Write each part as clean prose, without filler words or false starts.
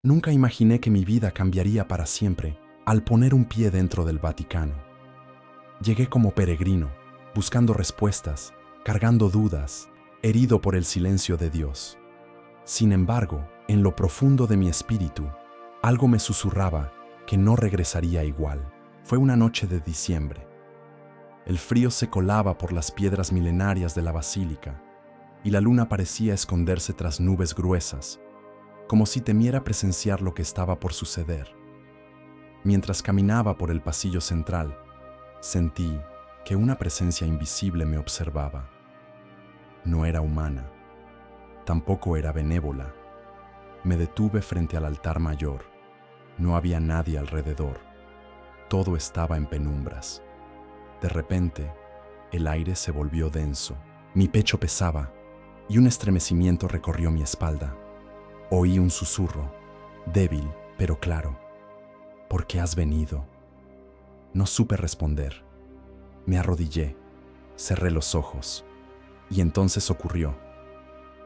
Nunca imaginé que mi vida cambiaría para siempre al poner un pie dentro del Vaticano. Llegué como peregrino, buscando respuestas, cargando dudas, herido por el silencio de Dios. Sin embargo, en lo profundo de mi espíritu, algo me susurraba que no regresaría igual. Fue una noche de diciembre. El frío se colaba por las piedras milenarias de la basílica y la luna parecía esconderse tras nubes gruesas, como si temiera presenciar lo que estaba por suceder. Mientras caminaba por el pasillo central, sentí que una presencia invisible me observaba. No era humana, tampoco era benévola. Me detuve frente al altar mayor. No había nadie alrededor. Todo estaba en penumbras. De repente, el aire se volvió denso. Mi pecho pesaba y un estremecimiento recorrió mi espalda. Oí un susurro, débil pero claro. ¿Por qué has venido? No supe responder. Me arrodillé, cerré los ojos, y entonces ocurrió.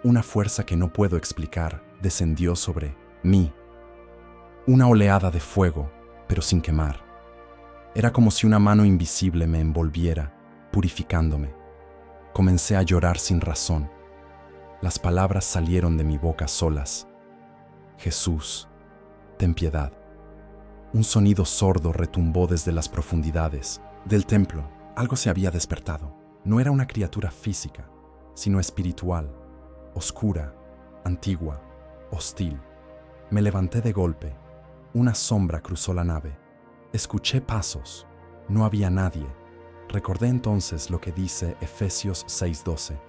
Una fuerza que no puedo explicar descendió sobre mí. Una oleada de fuego, pero sin quemar. Era como si una mano invisible me envolviera, purificándome. Comencé a llorar sin razón. Las palabras salieron de mi boca solas. Jesús, ten piedad. Un sonido sordo retumbó desde las profundidades del templo. Algo se había despertado. No era una criatura física, sino espiritual, oscura, antigua, hostil. Me levanté de golpe. Una sombra cruzó la nave. Escuché pasos. No había nadie. Recordé entonces lo que dice Efesios 6:12.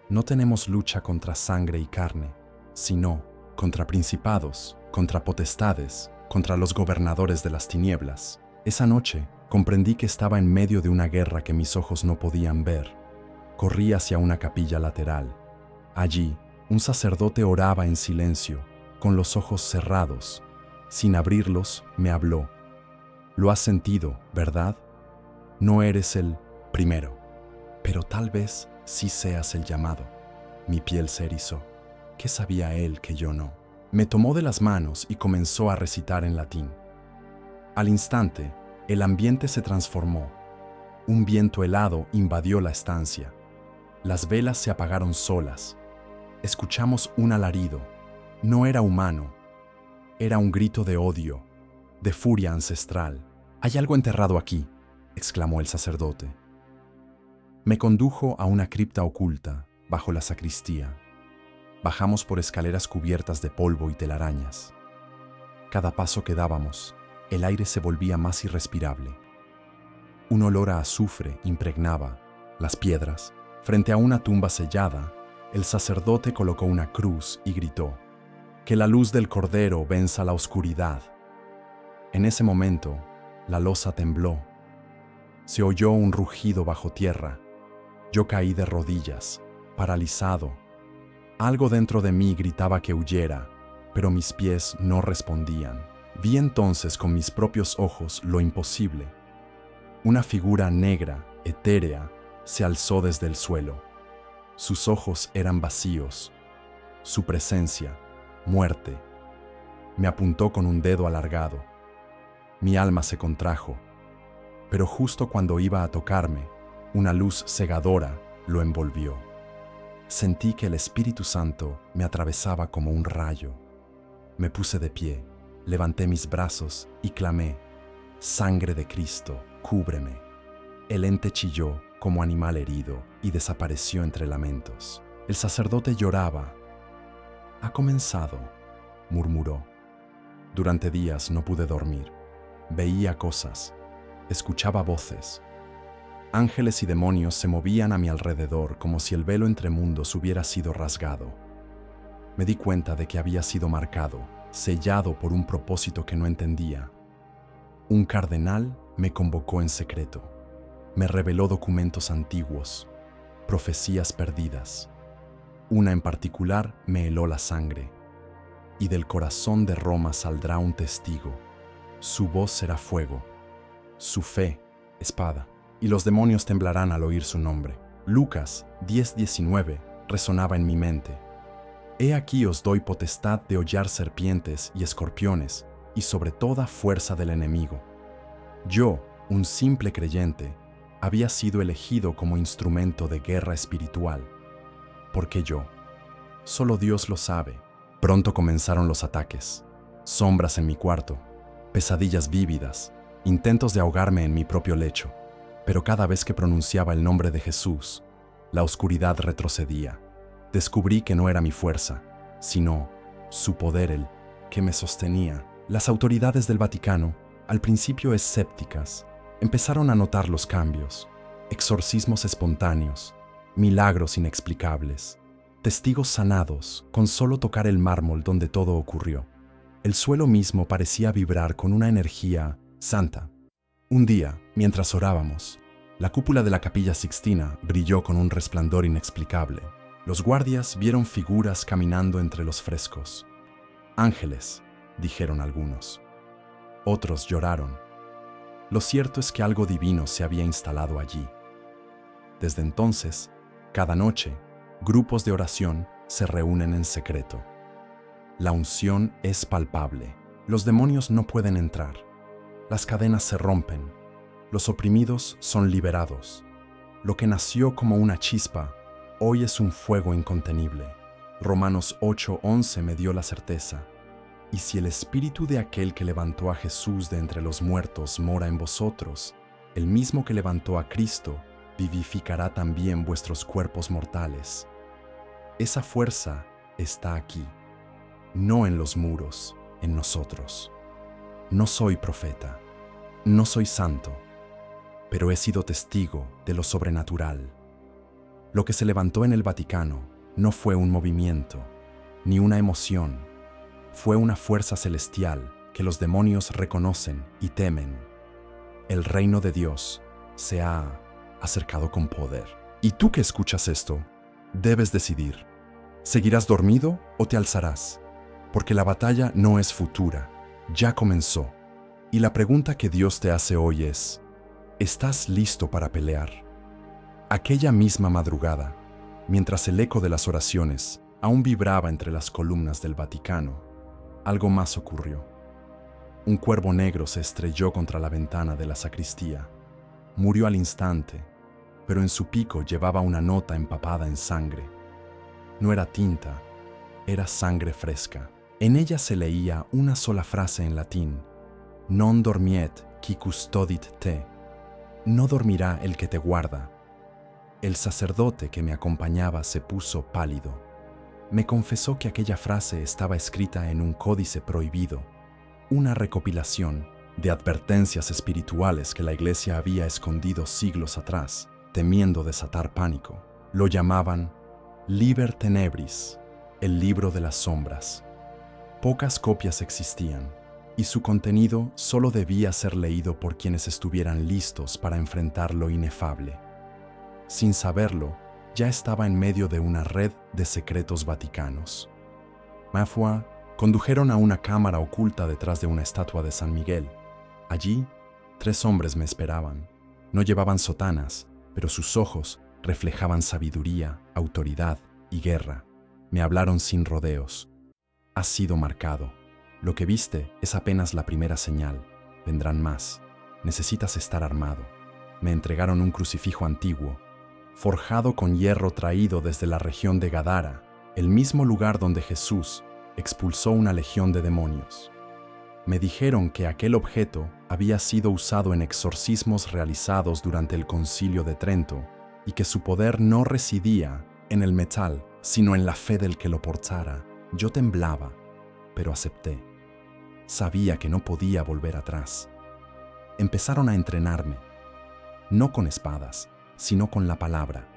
No tenemos lucha contra sangre y carne, sino contra principados, contra potestades, contra los gobernadores de las tinieblas. Esa noche comprendí que estaba en medio de una guerra que mis ojos no podían ver. Corrí hacia una capilla lateral. Allí, un sacerdote oraba en silencio, con los ojos cerrados. Sin abrirlos, me habló. Lo has sentido, ¿verdad? No eres el primero, pero tal vez sí seas el llamado. Mi piel se erizó. ¿Qué sabía él que yo no? Me tomó de las manos y comenzó a recitar en latín. Al instante, el ambiente se transformó. Un viento helado invadió la estancia. Las velas se apagaron solas. Escuchamos un alarido. No era humano. Era un grito de odio, de furia ancestral. «Hay algo enterrado aquí», exclamó el sacerdote. Me condujo a una cripta oculta, bajo la sacristía. Bajamos por escaleras cubiertas de polvo y telarañas. Cada paso que dábamos, el aire se volvía más irrespirable. Un olor a azufre impregnaba las piedras. Frente a una tumba sellada, el sacerdote colocó una cruz y gritó: «Que la luz del Cordero venza la oscuridad». En ese momento, la losa tembló. Se oyó un rugido bajo tierra. Yo caí de rodillas, paralizado. Algo dentro de mí gritaba que huyera, pero mis pies no respondían. Vi entonces con mis propios ojos lo imposible. Una figura negra, etérea, se alzó desde el suelo. Sus ojos eran vacíos. Su presencia, muerte. Me apuntó con un dedo alargado. Mi alma se contrajo, pero justo cuando iba a tocarme, una luz cegadora lo envolvió. Sentí que el Espíritu Santo me atravesaba como un rayo. Me puse de pie, levanté mis brazos y clamé: «Sangre de Cristo, cúbreme». El ente chilló como animal herido y desapareció entre lamentos. El sacerdote lloraba. «Ha comenzado», murmuró. Durante días no pude dormir. Veía cosas, escuchaba voces. Ángeles y demonios se movían a mi alrededor como si el velo entre mundos hubiera sido rasgado. Me di cuenta de que había sido marcado, sellado por un propósito que no entendía. Un cardenal me convocó en secreto. Me reveló documentos antiguos, profecías perdidas. Una en particular me heló la sangre. Y del corazón de Roma saldrá un testigo. Su voz será fuego, su fe, espada, y los demonios temblarán al oír su nombre. Lucas 10:19 resonaba en mi mente. He aquí os doy potestad de hollar serpientes y escorpiones, y sobre toda fuerza del enemigo. Yo, un simple creyente, había sido elegido como instrumento de guerra espiritual. ¿Por qué yo? Solo Dios lo sabe. Pronto comenzaron los ataques. Sombras en mi cuarto, pesadillas vívidas, intentos de ahogarme en mi propio lecho. Pero cada vez que pronunciaba el nombre de Jesús, la oscuridad retrocedía. Descubrí que no era mi fuerza, sino su poder el que me sostenía. Las autoridades del Vaticano, al principio escépticas, empezaron a notar los cambios, exorcismos espontáneos, milagros inexplicables, testigos sanados con solo tocar el mármol donde todo ocurrió. El suelo mismo parecía vibrar con una energía santa. Un día, mientras orábamos, la cúpula de la Capilla Sixtina brilló con un resplandor inexplicable. Los guardias vieron figuras caminando entre los frescos. Ángeles, dijeron algunos. Otros lloraron. Lo cierto es que algo divino se había instalado allí. Desde entonces, cada noche, grupos de oración se reúnen en secreto. La unción es palpable. Los demonios no pueden entrar. Las cadenas se rompen. Los oprimidos son liberados. Lo que nació como una chispa, hoy es un fuego incontenible. Romanos 8:11 me dio la certeza. Y si el espíritu de aquel que levantó a Jesús de entre los muertos mora en vosotros, el mismo que levantó a Cristo vivificará también vuestros cuerpos mortales. Esa fuerza está aquí, no en los muros, en nosotros. No soy profeta, no soy santo, pero he sido testigo de lo sobrenatural. Lo que se levantó en el Vaticano no fue un movimiento, ni una emoción, fue una fuerza celestial que los demonios reconocen y temen. El reino de Dios se ha acercado con poder. Y tú que escuchas esto, debes decidir. ¿Seguirás dormido o te alzarás? Porque la batalla no es futura, ya comenzó. Y la pregunta que Dios te hace hoy es, ¿estás listo para pelear? Aquella misma madrugada, mientras el eco de las oraciones aún vibraba entre las columnas del Vaticano, algo más ocurrió. Un cuervo negro se estrelló contra la ventana de la sacristía. Murió al instante, pero en su pico llevaba una nota empapada en sangre. No era tinta, era sangre fresca. En ella se leía una sola frase en latín: Non dormiet qui custodit te. No dormirá el que te guarda. El sacerdote que me acompañaba se puso pálido. Me confesó que aquella frase estaba escrita en un códice prohibido, una recopilación de advertencias espirituales que la Iglesia había escondido siglos atrás, temiendo desatar pánico. Lo llamaban Liber Tenebris, el libro de las sombras. Pocas copias existían, y su contenido solo debía ser leído por quienes estuvieran listos para enfrentar lo inefable. Sin saberlo, ya estaba en medio de una red de secretos vaticanos. Ma foi, condujeron a una cámara oculta detrás de una estatua de San Miguel. Allí, 3 hombres me esperaban. No llevaban sotanas, pero sus ojos reflejaban sabiduría, autoridad y guerra. Me hablaron sin rodeos. Has sido marcado. Lo que viste es apenas la primera señal. Vendrán más. Necesitas estar armado. Me entregaron un crucifijo antiguo, forjado con hierro traído desde la región de Gadara, el mismo lugar donde Jesús expulsó una legión de demonios. Me dijeron que aquel objeto había sido usado en exorcismos realizados durante el Concilio de Trento y que su poder no residía en el metal, sino en la fe del que lo portara. Yo temblaba, pero acepté. Sabía que no podía volver atrás. Empezaron a entrenarme, no con espadas, sino con la palabra.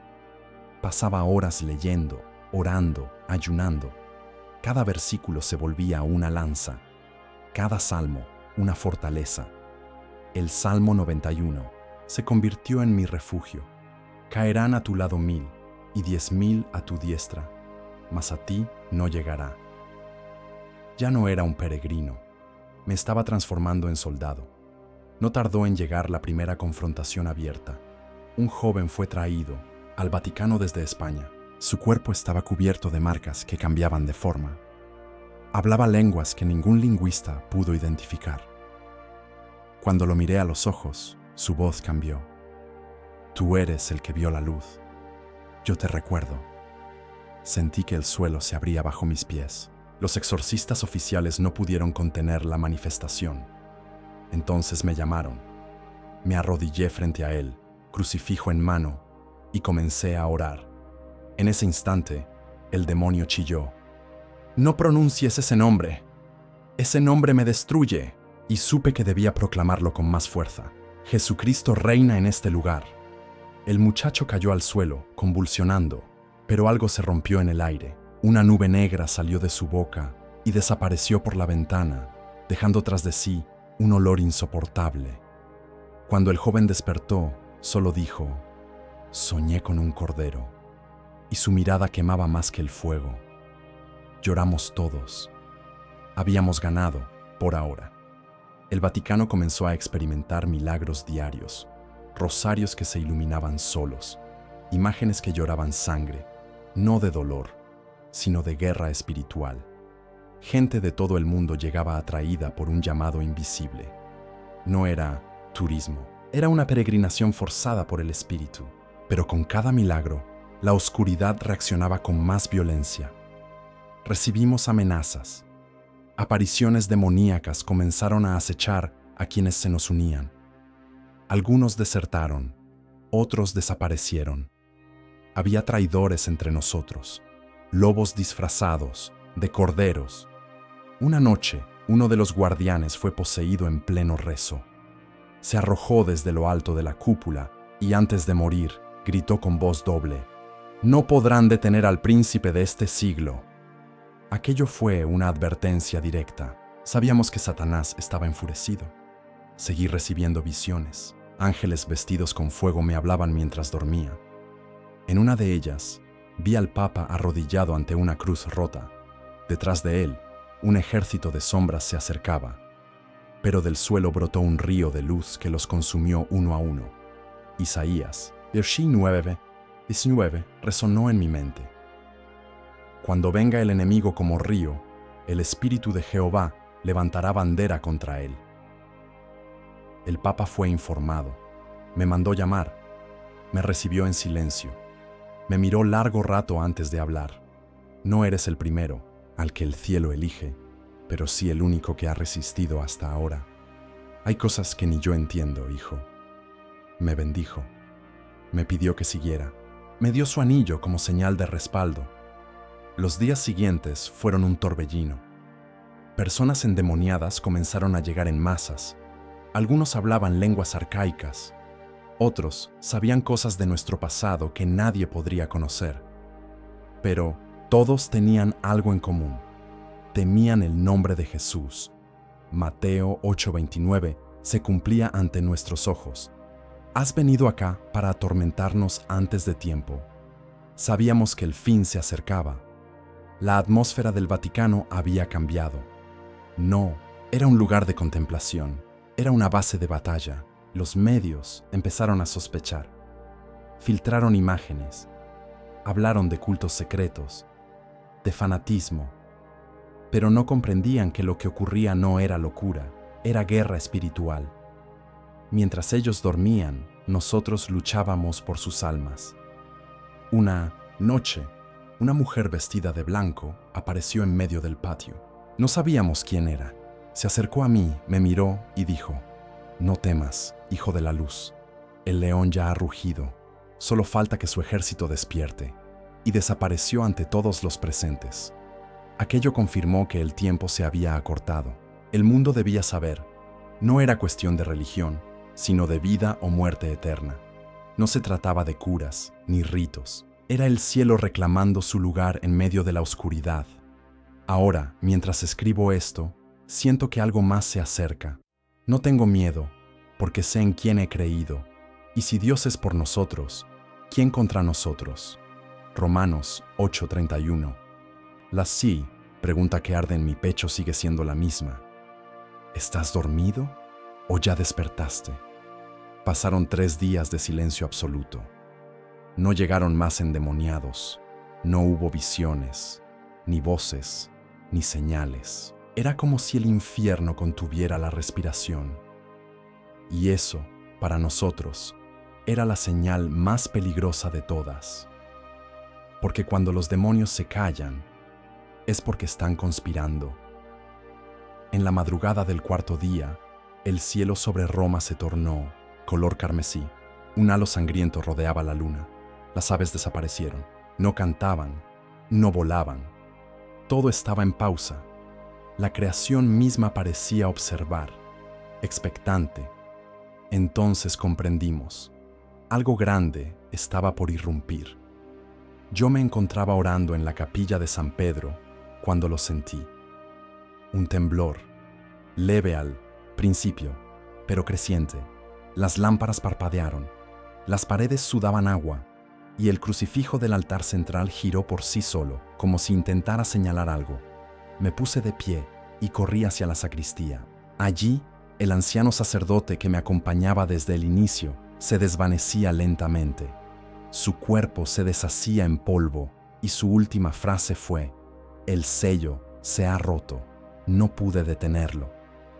Pasaba horas leyendo, orando, ayunando. Cada versículo se volvía una lanza, cada salmo una fortaleza. El Salmo 91 se convirtió en mi refugio. Caerán a tu lado 1000 y 10.000 a tu diestra, mas a ti no llegará. Ya no era un peregrino, me estaba transformando en soldado. No tardó en llegar la primera confrontación abierta. Un joven fue traído al Vaticano desde España. Su cuerpo estaba cubierto de marcas que cambiaban de forma. Hablaba lenguas que ningún lingüista pudo identificar. Cuando lo miré a los ojos, su voz cambió. Tú eres el que vio la luz. Yo te recuerdo. Sentí que el suelo se abría bajo mis pies. Los exorcistas oficiales no pudieron contener la manifestación. Entonces me llamaron. Me arrodillé frente a él, crucifijo en mano, y comencé a orar. En ese instante, el demonio chilló. No pronuncies ese nombre. Ese nombre me destruye. Y supe que debía proclamarlo con más fuerza. Jesucristo reina en este lugar. El muchacho cayó al suelo, convulsionando, pero algo se rompió en el aire. Una nube negra salió de su boca y desapareció por la ventana, dejando tras de sí un olor insoportable. Cuando el joven despertó, solo dijo, soñé con un cordero, y su mirada quemaba más que el fuego. Lloramos todos. Habíamos ganado, por ahora. El Vaticano comenzó a experimentar milagros diarios, rosarios que se iluminaban solos, imágenes que lloraban sangre, no de dolor, sino de guerra espiritual. Gente de todo el mundo llegaba atraída por un llamado invisible. No era turismo, era una peregrinación forzada por el espíritu, pero con cada milagro, la oscuridad reaccionaba con más violencia. Recibimos amenazas. Apariciones demoníacas comenzaron a acechar a quienes se nos unían. Algunos desertaron, otros desaparecieron. Había traidores entre nosotros, lobos disfrazados de corderos. Una noche, uno de los guardianes fue poseído en pleno rezo. Se arrojó desde lo alto de la cúpula y antes de morir, gritó con voz doble, «No podrán detener al príncipe de este siglo». Aquello fue una advertencia directa. Sabíamos que Satanás estaba enfurecido. Seguí recibiendo visiones. Ángeles vestidos con fuego me hablaban mientras dormía. En una de ellas, vi al Papa arrodillado ante una cruz rota. Detrás de él, un ejército de sombras se acercaba, pero del suelo brotó un río de luz que los consumió uno a uno. Isaías, versículo 9-19, resonó en mi mente. Cuando venga el enemigo como río, el Espíritu de Jehová levantará bandera contra él. El Papa fue informado. Me mandó llamar. Me recibió en silencio. Me miró largo rato antes de hablar. No eres el primero al que el cielo elige, pero sí el único que ha resistido hasta ahora. Hay cosas que ni yo entiendo, hijo. Me bendijo. Me pidió que siguiera. Me dio su anillo como señal de respaldo. Los días siguientes fueron un torbellino. Personas endemoniadas comenzaron a llegar en masas. Algunos hablaban lenguas arcaicas. Otros sabían cosas de nuestro pasado que nadie podría conocer. Pero todos tenían algo en común. Temían el nombre de Jesús. Mateo 8:29 se cumplía ante nuestros ojos. Has venido acá para atormentarnos antes de tiempo. Sabíamos que el fin se acercaba. La atmósfera del Vaticano había cambiado. No, era un lugar de contemplación. Era una base de batalla. Los medios empezaron a sospechar. Filtraron imágenes. Hablaron de cultos secretos, de fanatismo. Pero no comprendían que lo que ocurría no era locura, era guerra espiritual. Mientras ellos dormían, nosotros luchábamos por sus almas. Una noche, una mujer vestida de blanco apareció en medio del patio. No sabíamos quién era. Se acercó a mí, me miró y dijo, «No temas, hijo de la luz. El león ya ha rugido. Solo falta que su ejército despierte». Y desapareció ante todos los presentes. Aquello confirmó que el tiempo se había acortado. El mundo debía saber. No era cuestión de religión, sino de vida o muerte eterna. No se trataba de curas ni ritos. Era el cielo reclamando su lugar en medio de la oscuridad. Ahora, mientras escribo esto, siento que algo más se acerca. No tengo miedo, porque sé en quién he creído. Y si Dios es por nosotros, ¿quién contra nosotros? Romanos 8:31. La sí, pregunta que arde en mi pecho sigue siendo la misma. ¿Estás dormido o ya despertaste? Pasaron 3 días de silencio absoluto. No llegaron más endemoniados. No hubo visiones, ni voces, ni señales. Era como si el infierno contuviera la respiración. Y eso, para nosotros, era la señal más peligrosa de todas. Porque cuando los demonios se callan, es porque están conspirando. En la madrugada del cuarto día, el cielo sobre Roma se tornó color carmesí. Un halo sangriento rodeaba la luna. Las aves desaparecieron. No cantaban, no volaban. Todo estaba en pausa. La creación misma parecía observar, expectante. Entonces comprendimos. Algo grande estaba por irrumpir. Yo me encontraba orando en la capilla de San Pedro cuando lo sentí. Un temblor, leve al principio, pero creciente. Las lámparas parpadearon, las paredes sudaban agua, y el crucifijo del altar central giró por sí solo, como si intentara señalar algo. Me puse de pie y corrí hacia la sacristía. Allí, el anciano sacerdote que me acompañaba desde el inicio se desvanecía lentamente. Su cuerpo se deshacía en polvo y su última frase fue: «El sello se ha roto». No pude detenerlo.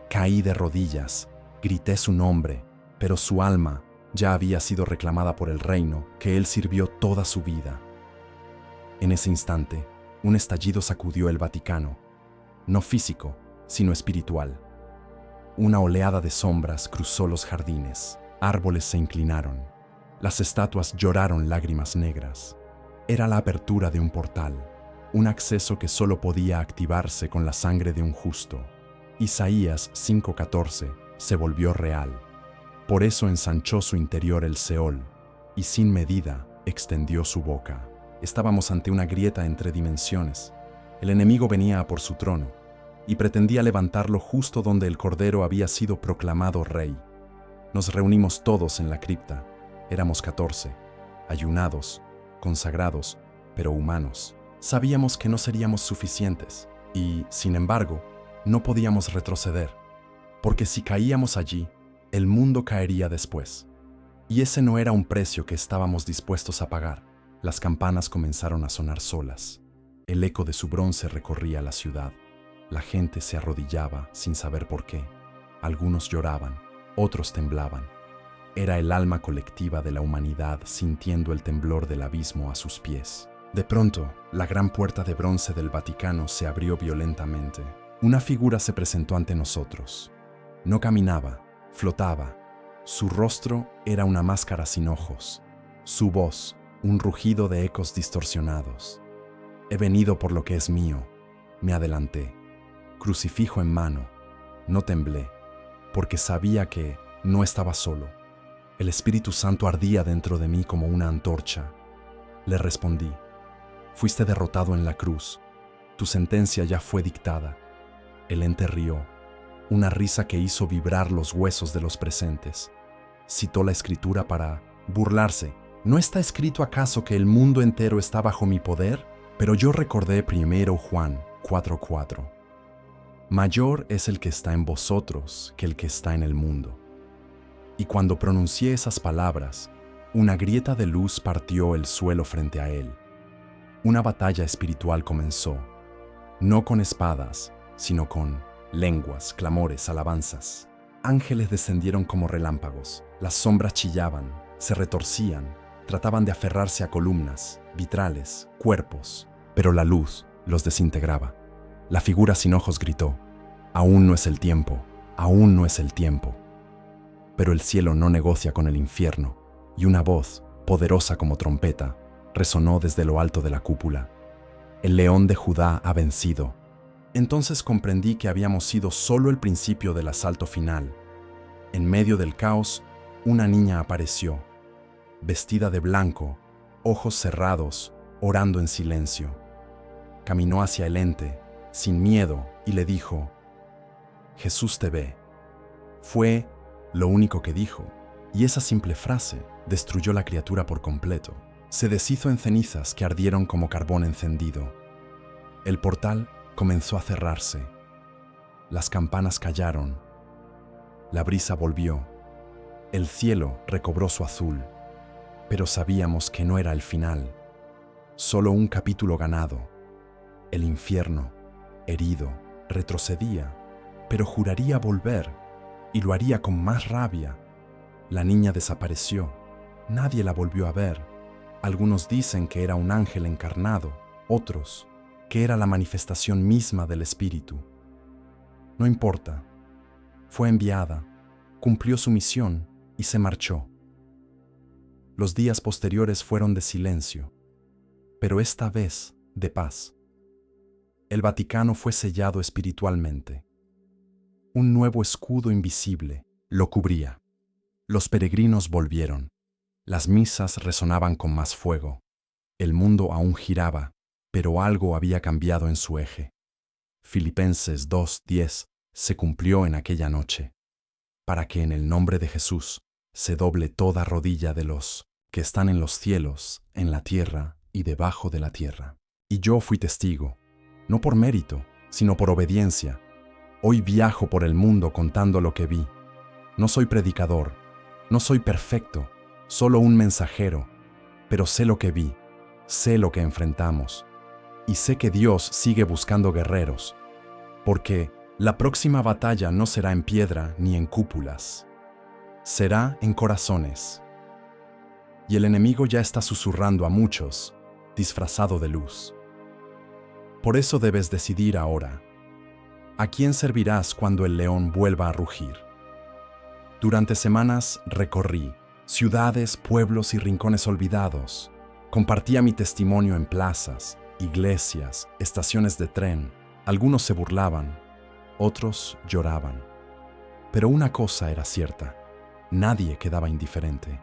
Caí de rodillas, grité su nombre, pero su alma ya había sido reclamada por el reino que él sirvió toda su vida. En ese instante, un estallido sacudió el Vaticano, no físico, sino espiritual. Una oleada de sombras cruzó los jardines, árboles se inclinaron, las estatuas lloraron lágrimas negras. Era la apertura de un portal, un acceso que solo podía activarse con la sangre de un justo. Isaías 5:14 se volvió real. Por eso ensanchó su interior el Seol, y sin medida extendió su boca. Estábamos ante una grieta entre dimensiones. El enemigo venía a por su trono, y pretendía levantarlo justo donde el Cordero había sido proclamado rey. Nos reunimos todos en la cripta. Éramos 14, ayunados, consagrados, pero humanos. Sabíamos que no seríamos suficientes, y, sin embargo, no podíamos retroceder, porque si caíamos allí, el mundo caería después. Y ese no era un precio que estábamos dispuestos a pagar. Las campanas comenzaron a sonar solas. El eco de su bronce recorría la ciudad. La gente se arrodillaba sin saber por qué. Algunos lloraban, otros temblaban. Era el alma colectiva de la humanidad sintiendo el temblor del abismo a sus pies. De pronto, la gran puerta de bronce del Vaticano se abrió violentamente. Una figura se presentó ante nosotros. No caminaba, flotaba. Su rostro era una máscara sin ojos. Su voz, un rugido de ecos distorsionados. He venido por lo que es mío. Me adelanté. Crucifijo en mano. No temblé, porque sabía que no estaba solo. El Espíritu Santo ardía dentro de mí como una antorcha. Le respondí: fuiste derrotado en la cruz. Tu sentencia ya fue dictada. El ente rió, una risa que hizo vibrar los huesos de los presentes. Citó la Escritura para burlarse. ¿No está escrito acaso que el mundo entero está bajo mi poder? Pero yo recordé 1 Juan 4:4. Mayor es el que está en vosotros que el que está en el mundo. Y cuando pronuncié esas palabras, una grieta de luz partió el suelo frente a él. Una batalla espiritual comenzó, no con espadas, sino con lenguas, clamores, alabanzas. Ángeles descendieron como relámpagos, las sombras chillaban, se retorcían, trataban de aferrarse a columnas, vitrales, cuerpos, pero la luz los desintegraba. La figura sin ojos gritó: aún no es el tiempo, aún no es el tiempo. Pero el cielo no negocia con el infierno, y una voz, poderosa como trompeta, resonó desde lo alto de la cúpula: el león de Judá ha vencido. Entonces comprendí que habíamos sido solo el principio del asalto final. En medio del caos, una niña apareció, vestida de blanco, ojos cerrados, orando en silencio. Caminó hacia el ente, sin miedo, y le dijo: Jesús te ve. Fue lo único que dijo, y esa simple frase destruyó la criatura por completo. Se deshizo en cenizas que ardieron como carbón encendido. El portal comenzó a cerrarse. Las campanas callaron. La brisa volvió. El cielo recobró su azul, pero sabíamos que no era el final. Solo un capítulo ganado. El infierno, herido, retrocedía, pero juraría volver, y lo haría con más rabia. La niña desapareció. Nadie la volvió a ver. Algunos dicen que era un ángel encarnado, otros que era la manifestación misma del espíritu. No importa. Fue enviada, cumplió su misión y se marchó. Los días posteriores fueron de silencio, pero esta vez de paz. El Vaticano fue sellado espiritualmente. Un nuevo escudo invisible lo cubría. Los peregrinos volvieron. Las misas resonaban con más fuego. El mundo aún giraba, pero algo había cambiado en su eje. Filipenses 2:10 se cumplió en aquella noche, para que en el nombre de Jesús se doble toda rodilla de los que están en los cielos, en la tierra y debajo de la tierra. Y yo fui testigo, no por mérito, sino por obediencia. Hoy viajo por el mundo contando lo que vi. No soy predicador, no soy perfecto, solo un mensajero, pero sé lo que vi, sé lo que enfrentamos, y sé que Dios sigue buscando guerreros, porque la próxima batalla no será en piedra ni en cúpulas, será en corazones. Y el enemigo ya está susurrando a muchos, disfrazado de luz. Por eso debes decidir ahora, ¿a quién servirás cuando el león vuelva a rugir? Durante semanas recorrí ciudades, pueblos y rincones olvidados. Compartía mi testimonio en plazas, iglesias, estaciones de tren. Algunos se burlaban, otros lloraban. Pero una cosa era cierta, nadie quedaba indiferente.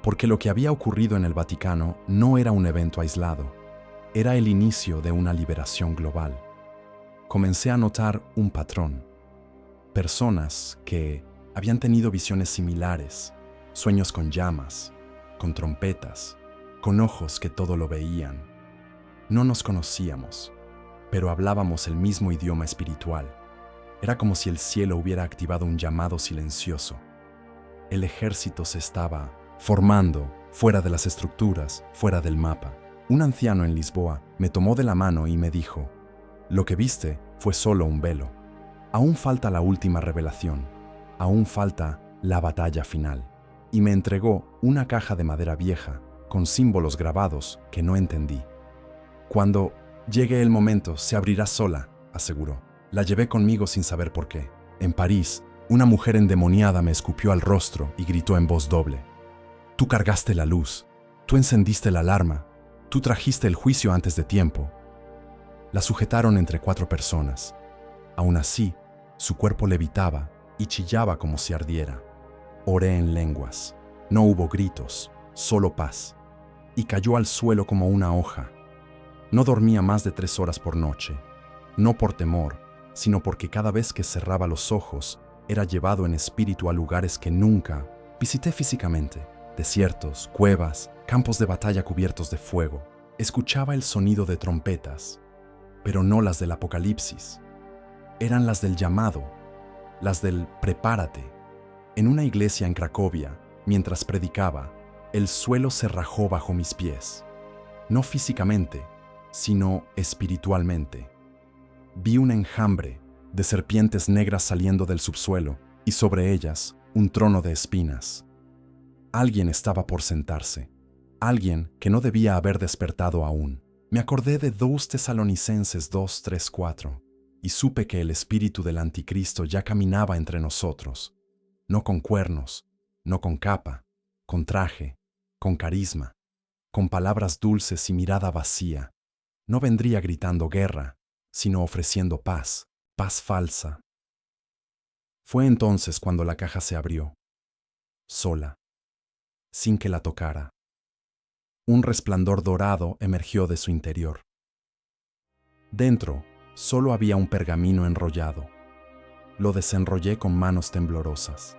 Porque lo que había ocurrido en el Vaticano no era un evento aislado, era el inicio de una liberación global. Comencé a notar un patrón. Personas que habían tenido visiones similares, sueños con llamas, con trompetas, con ojos que todo lo veían. No nos conocíamos, pero hablábamos el mismo idioma espiritual. Era como si el cielo hubiera activado un llamado silencioso. El ejército se estaba formando fuera de las estructuras, fuera del mapa. Un anciano en Lisboa me tomó de la mano y me dijo: «Lo que viste fue solo un velo. Aún falta la última revelación, aún falta la batalla final». Y me entregó una caja de madera vieja con símbolos grabados que no entendí. «Cuando llegue el momento, se abrirá sola», aseguró. La llevé conmigo sin saber por qué. En París, una mujer endemoniada me escupió al rostro y gritó en voz doble: «Tú cargaste la luz, tú encendiste la alarma, tú trajiste el juicio antes de tiempo». La sujetaron entre 4 personas. Aún así, su cuerpo levitaba y chillaba como si ardiera. Oré en lenguas. No hubo gritos, solo paz. Y cayó al suelo como una hoja. No dormía más de 3 horas por noche. No por temor, sino porque cada vez que cerraba los ojos, era llevado en espíritu a lugares que nunca visité físicamente. Desiertos, cuevas, campos de batalla cubiertos de fuego. Escuchaba el sonido de trompetas, pero no las del apocalipsis. Eran las del llamado, las del prepárate. En una iglesia en Cracovia, mientras predicaba, el suelo se rajó bajo mis pies. No físicamente, sino espiritualmente. Vi un enjambre de serpientes negras saliendo del subsuelo y sobre ellas un trono de espinas. Alguien estaba por sentarse, alguien que no debía haber despertado aún. Me acordé de 2 Tesalonicenses 2:3-4 y supe que el espíritu del anticristo ya caminaba entre nosotros, no con cuernos, no con capa, con traje, con carisma, con palabras dulces y mirada vacía. No vendría gritando guerra, sino ofreciendo paz, paz falsa. Fue entonces cuando la caja se abrió, sola, sin que la tocara. Un resplandor dorado emergió de su interior. Dentro, solo había un pergamino enrollado. Lo desenrollé con manos temblorosas.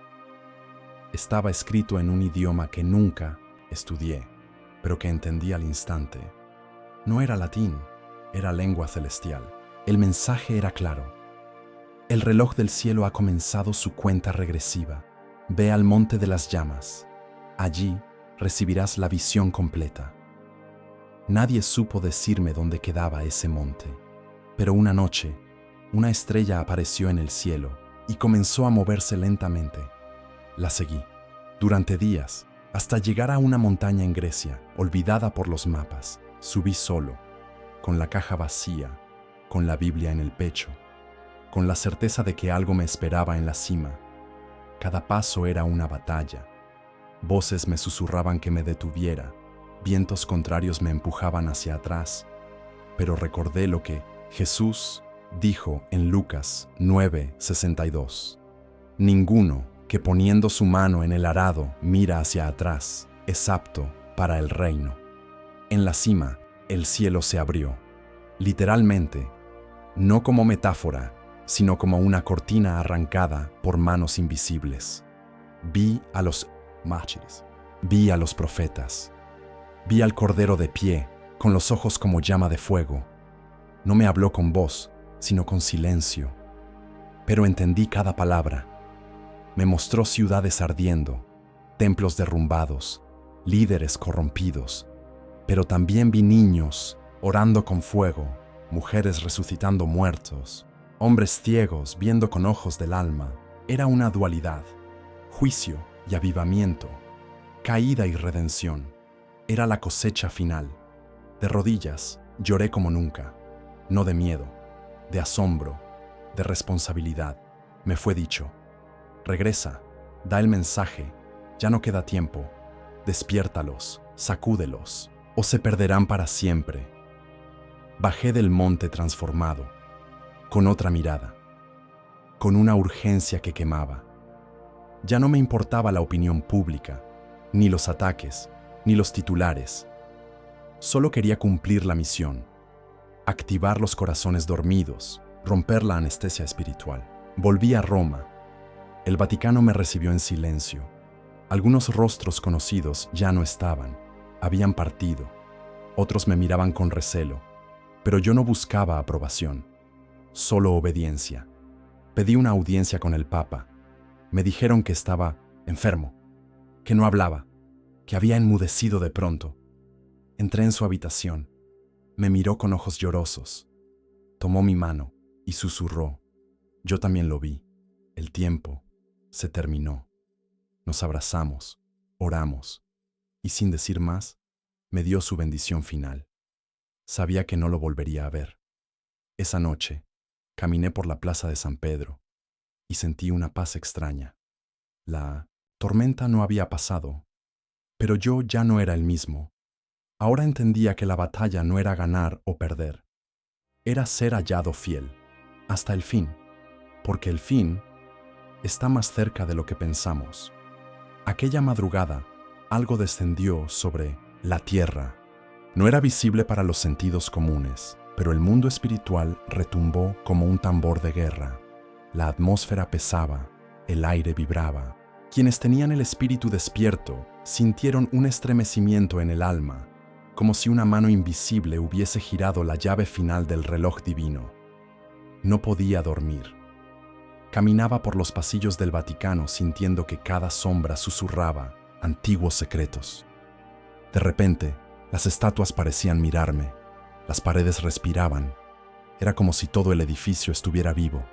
Estaba escrito en un idioma que nunca estudié, pero que entendí al instante. No era latín, era lengua celestial. El mensaje era claro. El reloj del cielo ha comenzado su cuenta regresiva. Ve al monte de las llamas. Allí recibirás la visión completa. Nadie supo decirme dónde quedaba ese monte. Pero una noche, una estrella apareció en el cielo y comenzó a moverse lentamente. La seguí, durante días, hasta llegar a una montaña en Grecia, olvidada por los mapas. Subí solo, con la caja vacía, con la Biblia en el pecho, con la certeza de que algo me esperaba en la cima. Cada paso era una batalla. Voces me susurraban que me detuviera, vientos contrarios me empujaban hacia atrás, pero recordé lo que Jesús dijo en Lucas 9:62. Ninguno que poniendo su mano en el arado mira hacia atrás es apto para el reino. En la cima, el cielo se abrió, literalmente, no como metáfora, sino como una cortina arrancada por manos invisibles. Vi a los mártires, vi a los profetas, vi al Cordero de pie, con los ojos como llama de fuego. No me habló con voz, sino con silencio, pero entendí cada palabra. Me mostró ciudades ardiendo, templos derrumbados, líderes corrompidos, pero también vi niños orando con fuego, mujeres resucitando muertos, hombres ciegos viendo con ojos del alma. Era una dualidad, juicio y avivamiento, caída y redención. Era la cosecha final. De rodillas, lloré como nunca, no de miedo, de asombro, de responsabilidad. Me fue dicho: regresa, da el mensaje, ya no queda tiempo, despiértalos, sacúdelos, o se perderán para siempre. Bajé del monte transformado, con otra mirada, con una urgencia que quemaba. Ya no me importaba la opinión pública, ni los ataques, ni los titulares. Solo quería cumplir la misión, activar los corazones dormidos, romper la anestesia espiritual. Volví a Roma. El Vaticano me recibió en silencio. Algunos rostros conocidos ya no estaban, habían partido. Otros me miraban con recelo, pero yo no buscaba aprobación, solo obediencia. Pedí una audiencia con el Papa. Me dijeron que estaba enfermo, que no hablaba, que había enmudecido de pronto. Entré en su habitación. Me miró con ojos llorosos. Tomó mi mano y susurró. Yo también lo vi. El tiempo se terminó. Nos abrazamos, oramos, y sin decir más, me dio su bendición final. Sabía que no lo volvería a ver. Esa noche, caminé por la plaza de San Pedro y sentí una paz extraña. La tormenta no había pasado, pero yo ya no era el mismo. Ahora entendía que la batalla no era ganar o perder, era ser hallado fiel, hasta el fin, porque el fin está más cerca de lo que pensamos. Aquella madrugada, algo descendió sobre la tierra. No era visible para los sentidos comunes, pero el mundo espiritual retumbó como un tambor de guerra. La atmósfera pesaba, el aire vibraba. Quienes tenían el espíritu despierto sintieron un estremecimiento en el alma, como si una mano invisible hubiese girado la llave final del reloj divino. No podía dormir. Caminaba por los pasillos del Vaticano sintiendo que cada sombra susurraba antiguos secretos. De repente, las estatuas parecían mirarme, las paredes respiraban. Era como si todo el edificio estuviera vivo,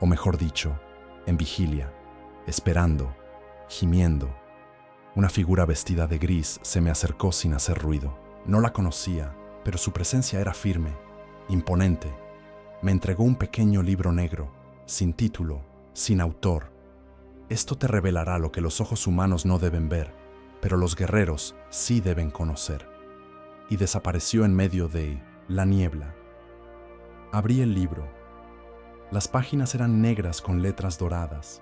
o mejor dicho, en vigilia, esperando, gimiendo. Una figura vestida de gris se me acercó sin hacer ruido. No la conocía, pero su presencia era firme, imponente. Me entregó un pequeño libro negro, sin título, sin autor. Esto te revelará lo que los ojos humanos no deben ver, pero los guerreros sí deben conocer. Y desapareció en medio de la niebla. Abrí el libro. Las páginas eran negras con letras doradas.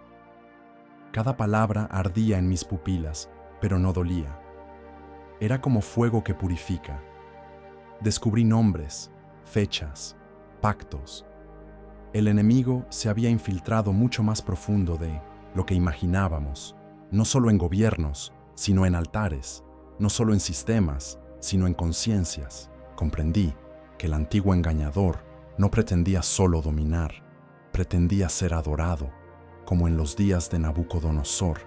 Cada palabra ardía en mis pupilas, pero no dolía. Era como fuego que purifica. Descubrí nombres, fechas, pactos. El enemigo se había infiltrado mucho más profundo de lo que imaginábamos, no solo en gobiernos, sino en altares, no solo en sistemas, sino en conciencias. Comprendí que el antiguo engañador no pretendía solo dominar, pretendía ser adorado, como en los días de Nabucodonosor.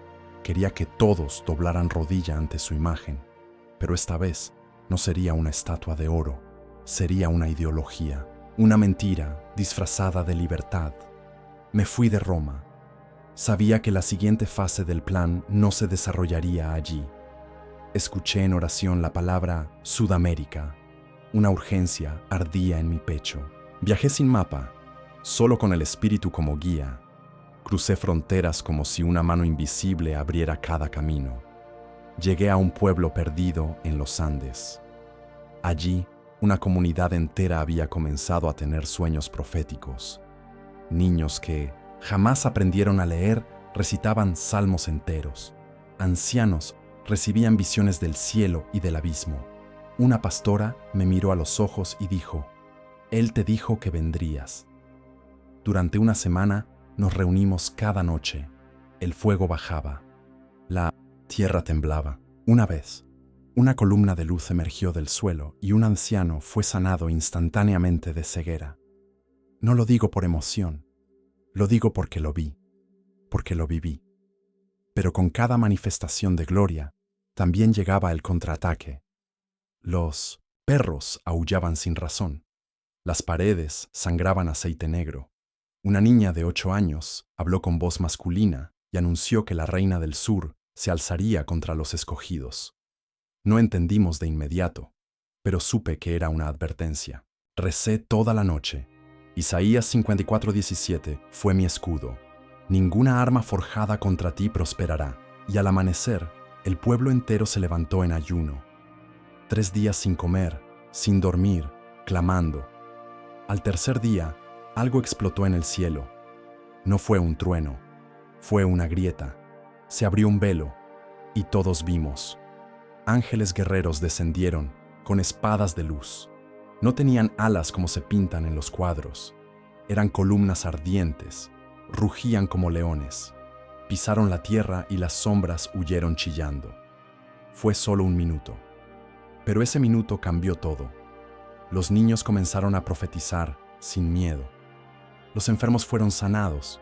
Quería que todos doblaran rodilla ante su imagen, pero esta vez No sería una estatua de oro, sería una ideología, una mentira disfrazada de libertad. Me fui de Roma. Sabía que la siguiente fase del plan no se desarrollaría allí. Escuché en oración la palabra Sudamérica. Una urgencia ardía en mi pecho. Viajé sin mapa, solo con el espíritu como guía. Crucé fronteras como si una mano invisible abriera cada camino. Llegué a un pueblo perdido en los Andes. Allí, una comunidad entera había comenzado a tener sueños proféticos. Niños que jamás aprendieron a leer recitaban salmos enteros. Ancianos recibían visiones del cielo y del abismo. Una pastora me miró a los ojos y dijo: «Él te dijo que vendrías». Durante una semana nos reunimos cada noche. El fuego bajaba. La tierra temblaba. Una vez, una columna de luz emergió del suelo y un anciano fue sanado instantáneamente de ceguera. No lo digo por emoción, lo digo porque lo vi, porque lo viví. Pero con cada manifestación de gloria, también llegaba el contraataque. Los perros aullaban sin razón. Las paredes sangraban aceite negro. Una niña de 8 años habló con voz masculina y anunció que la reina del sur se alzaría contra los escogidos. No entendimos de inmediato, pero supe que era una advertencia. Recé toda la noche. Isaías 54:17 fue mi escudo. Ninguna arma forjada contra ti prosperará. Y al amanecer, el pueblo entero se levantó en ayuno. 3 días sin comer, sin dormir, clamando. Al tercer día, algo explotó en el cielo. No fue un trueno, fue una grieta. Se abrió un velo y todos vimos. Ángeles guerreros descendieron con espadas de luz. No tenían alas como se pintan en los cuadros. Eran columnas ardientes, rugían como leones. Pisaron la tierra y las sombras huyeron chillando. Fue solo un minuto. Pero ese minuto cambió todo. Los niños comenzaron a profetizar sin miedo. Los enfermos fueron sanados.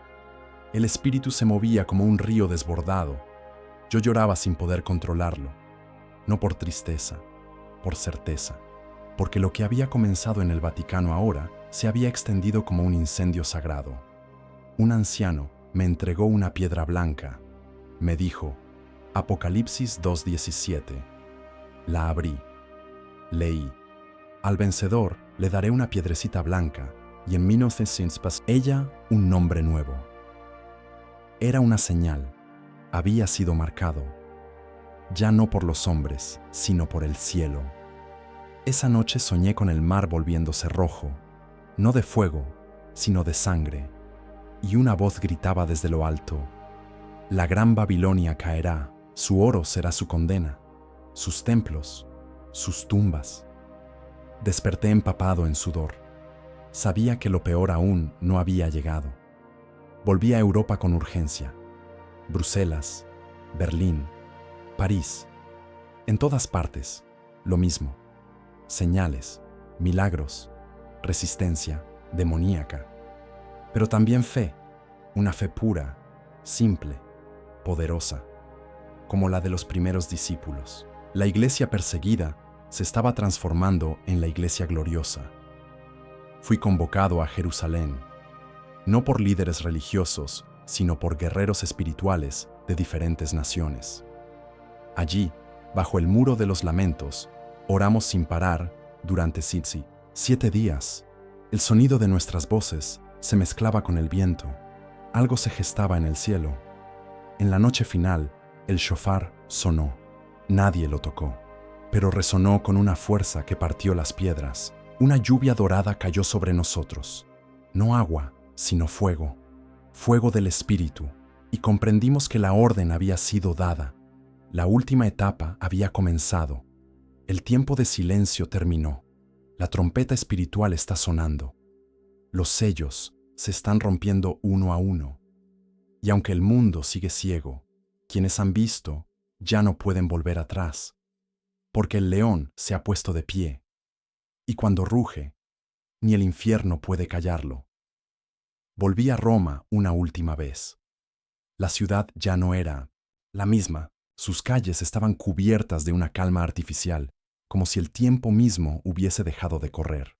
El espíritu se movía como un río desbordado. Yo lloraba sin poder controlarlo. No por tristeza, por certeza. Porque lo que había comenzado en el Vaticano ahora se había extendido como un incendio sagrado. Un anciano me entregó una piedra blanca. Me dijo, Apocalipsis 2:17. La abrí. Leí. Al vencedor le daré una piedrecita blanca y en 1900 ella un nombre nuevo. Era una señal. Había sido marcado. Ya no por los hombres, sino por el cielo. Esa noche soñé con el mar volviéndose rojo, no de fuego, sino de sangre, y una voz gritaba desde lo alto: «La gran Babilonia caerá, su oro será su condena, sus templos, sus tumbas». Desperté empapado en sudor. Sabía que lo peor aún no había llegado. Volví a Europa con urgencia. Bruselas, Berlín, París. En todas partes, lo mismo. Señales, milagros, resistencia demoníaca. Pero también fe, una fe pura, simple, poderosa, como la de los primeros discípulos. La iglesia perseguida se estaba transformando en la iglesia gloriosa. Fui convocado a Jerusalén, no por líderes religiosos, sino por guerreros espirituales de diferentes naciones. Allí, bajo el muro de los lamentos, oramos sin parar durante 7 días. El sonido de nuestras voces se mezclaba con el viento. Algo se gestaba en el cielo. En la noche final, el shofar sonó. Nadie lo tocó, pero resonó con una fuerza que partió las piedras. Una lluvia dorada cayó sobre nosotros. No agua, sino fuego. Fuego del Espíritu. Y comprendimos que la orden había sido dada. La última etapa había comenzado. El tiempo de silencio terminó. La trompeta espiritual está sonando. Los sellos se están rompiendo uno a uno. Y aunque el mundo sigue ciego, quienes han visto ya no pueden volver atrás, porque el león se ha puesto de pie, y cuando ruge, ni el infierno puede callarlo. Volví a Roma una última vez. La ciudad ya no era la misma. Sus calles estaban cubiertas de una calma artificial, como si el tiempo mismo hubiese dejado de correr.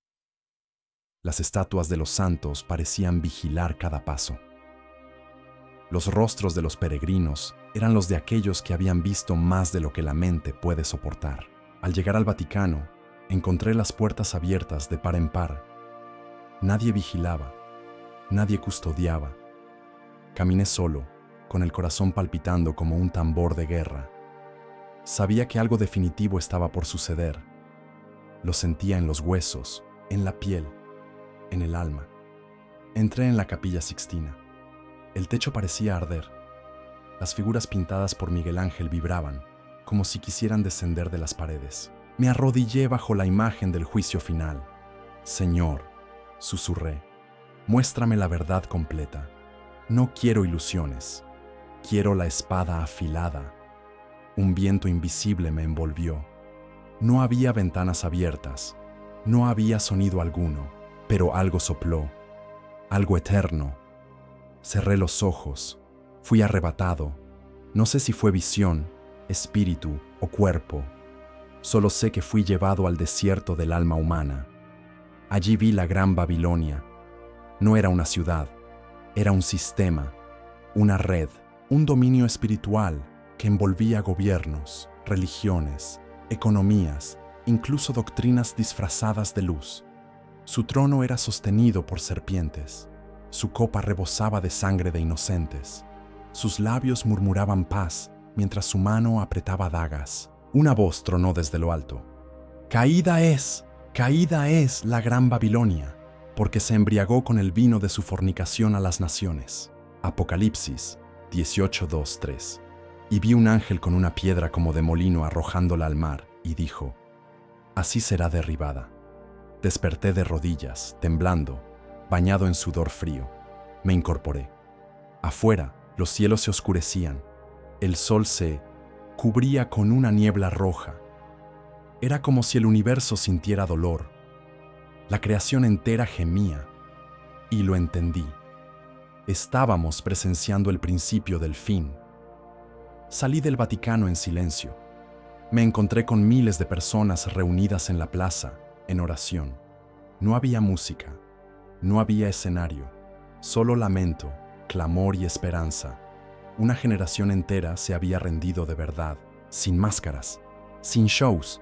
Las estatuas de los santos parecían vigilar cada paso. Los rostros de los peregrinos eran los de aquellos que habían visto más de lo que la mente puede soportar. Al llegar al Vaticano, encontré las puertas abiertas de par en par. Nadie vigilaba, nadie custodiaba. Caminé solo, con el corazón palpitando como un tambor de guerra. Sabía que algo definitivo estaba por suceder. Lo sentía en los huesos, en la piel, en el alma. Entré en la Capilla Sixtina. El techo parecía arder. Las figuras pintadas por Miguel Ángel vibraban, como si quisieran descender de las paredes. Me arrodillé bajo la imagen del juicio final. Señor, susurré, muéstrame la verdad completa. No quiero ilusiones. Quiero la espada afilada. Un viento invisible me envolvió. No había ventanas abiertas, no había sonido alguno, pero algo sopló, algo eterno. Cerré los ojos, fui arrebatado. No sé si fue visión, espíritu o cuerpo. Solo sé que fui llevado al desierto del alma humana. Allí vi la Gran Babilonia. No era una ciudad, era un sistema, una red, un dominio espiritual que envolvía gobiernos, religiones, economías, incluso doctrinas disfrazadas de luz. Su trono era sostenido por serpientes. Su copa rebosaba de sangre de inocentes. Sus labios murmuraban paz mientras su mano apretaba dagas. Una voz tronó desde lo alto. Caída es la Gran Babilonia, porque se embriagó con el vino de su fornicación a las naciones. Apocalipsis 18:2-3. Y vi un ángel con una piedra como de molino arrojándola al mar, y dijo, así será derribada. Desperté de rodillas, temblando, bañado en sudor frío. Me incorporé. Afuera, los cielos se oscurecían. El sol se cubría con una niebla roja. Era como si el universo sintiera dolor. La creación entera gemía. Y lo entendí. Estábamos presenciando el principio del fin. Salí del Vaticano en silencio. Me encontré con miles de personas reunidas en la plaza, en oración. No había música, no había escenario, solo lamento, clamor y esperanza. Una generación entera se había rendido de verdad, sin máscaras, sin shows,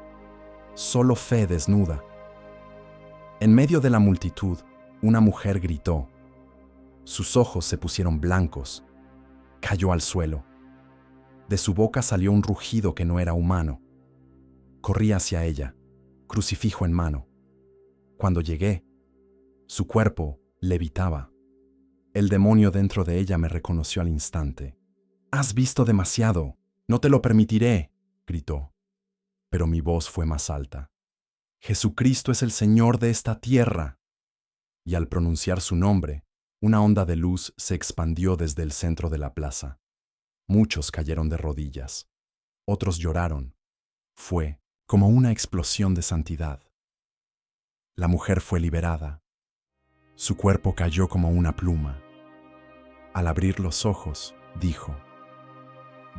solo fe desnuda. En medio de la multitud, una mujer gritó. Sus ojos se pusieron blancos. Cayó al suelo. De su boca salió un rugido que no era humano. Corrí hacia ella, crucifijo en mano. Cuando llegué, su cuerpo levitaba. El demonio dentro de ella me reconoció al instante. «Has visto demasiado, no te lo permitiré», gritó. Pero mi voz fue más alta. «Jesucristo es el Señor de esta tierra». Y al pronunciar su nombre, una onda de luz se expandió desde el centro de la plaza. Muchos cayeron de rodillas. Otros lloraron. Fue como una explosión de santidad. La mujer fue liberada. Su cuerpo cayó como una pluma. Al abrir los ojos, dijo,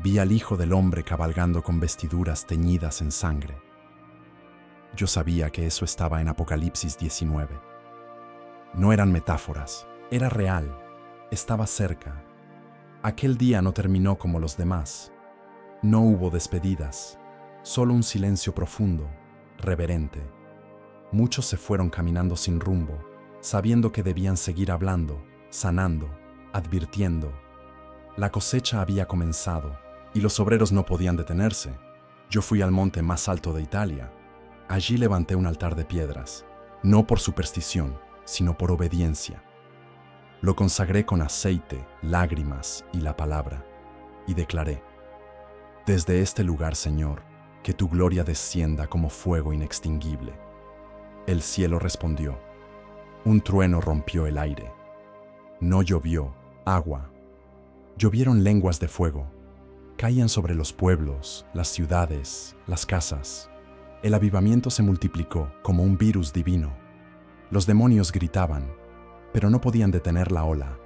«Vi al Hijo del Hombre cabalgando con vestiduras teñidas en sangre». Yo sabía que eso estaba en Apocalipsis 19. No eran metáforas, era real, estaba cerca. Aquel día no terminó como los demás. No hubo despedidas, solo un silencio profundo, reverente. Muchos se fueron caminando sin rumbo, sabiendo que debían seguir hablando, sanando, advirtiendo. La cosecha había comenzado y los obreros no podían detenerse. Yo fui al monte más alto de Italia. Allí levanté un altar de piedras, no por superstición, sino por obediencia. Lo consagré con aceite, lágrimas y la palabra, y declaré, «Desde este lugar, Señor, que tu gloria descienda como fuego inextinguible». El cielo respondió. Un trueno rompió el aire. No llovió agua. Llovieron lenguas de fuego. Caían sobre los pueblos, las ciudades, las casas. El avivamiento se multiplicó como un virus divino. Los demonios gritaban, pero no podían detener la ola.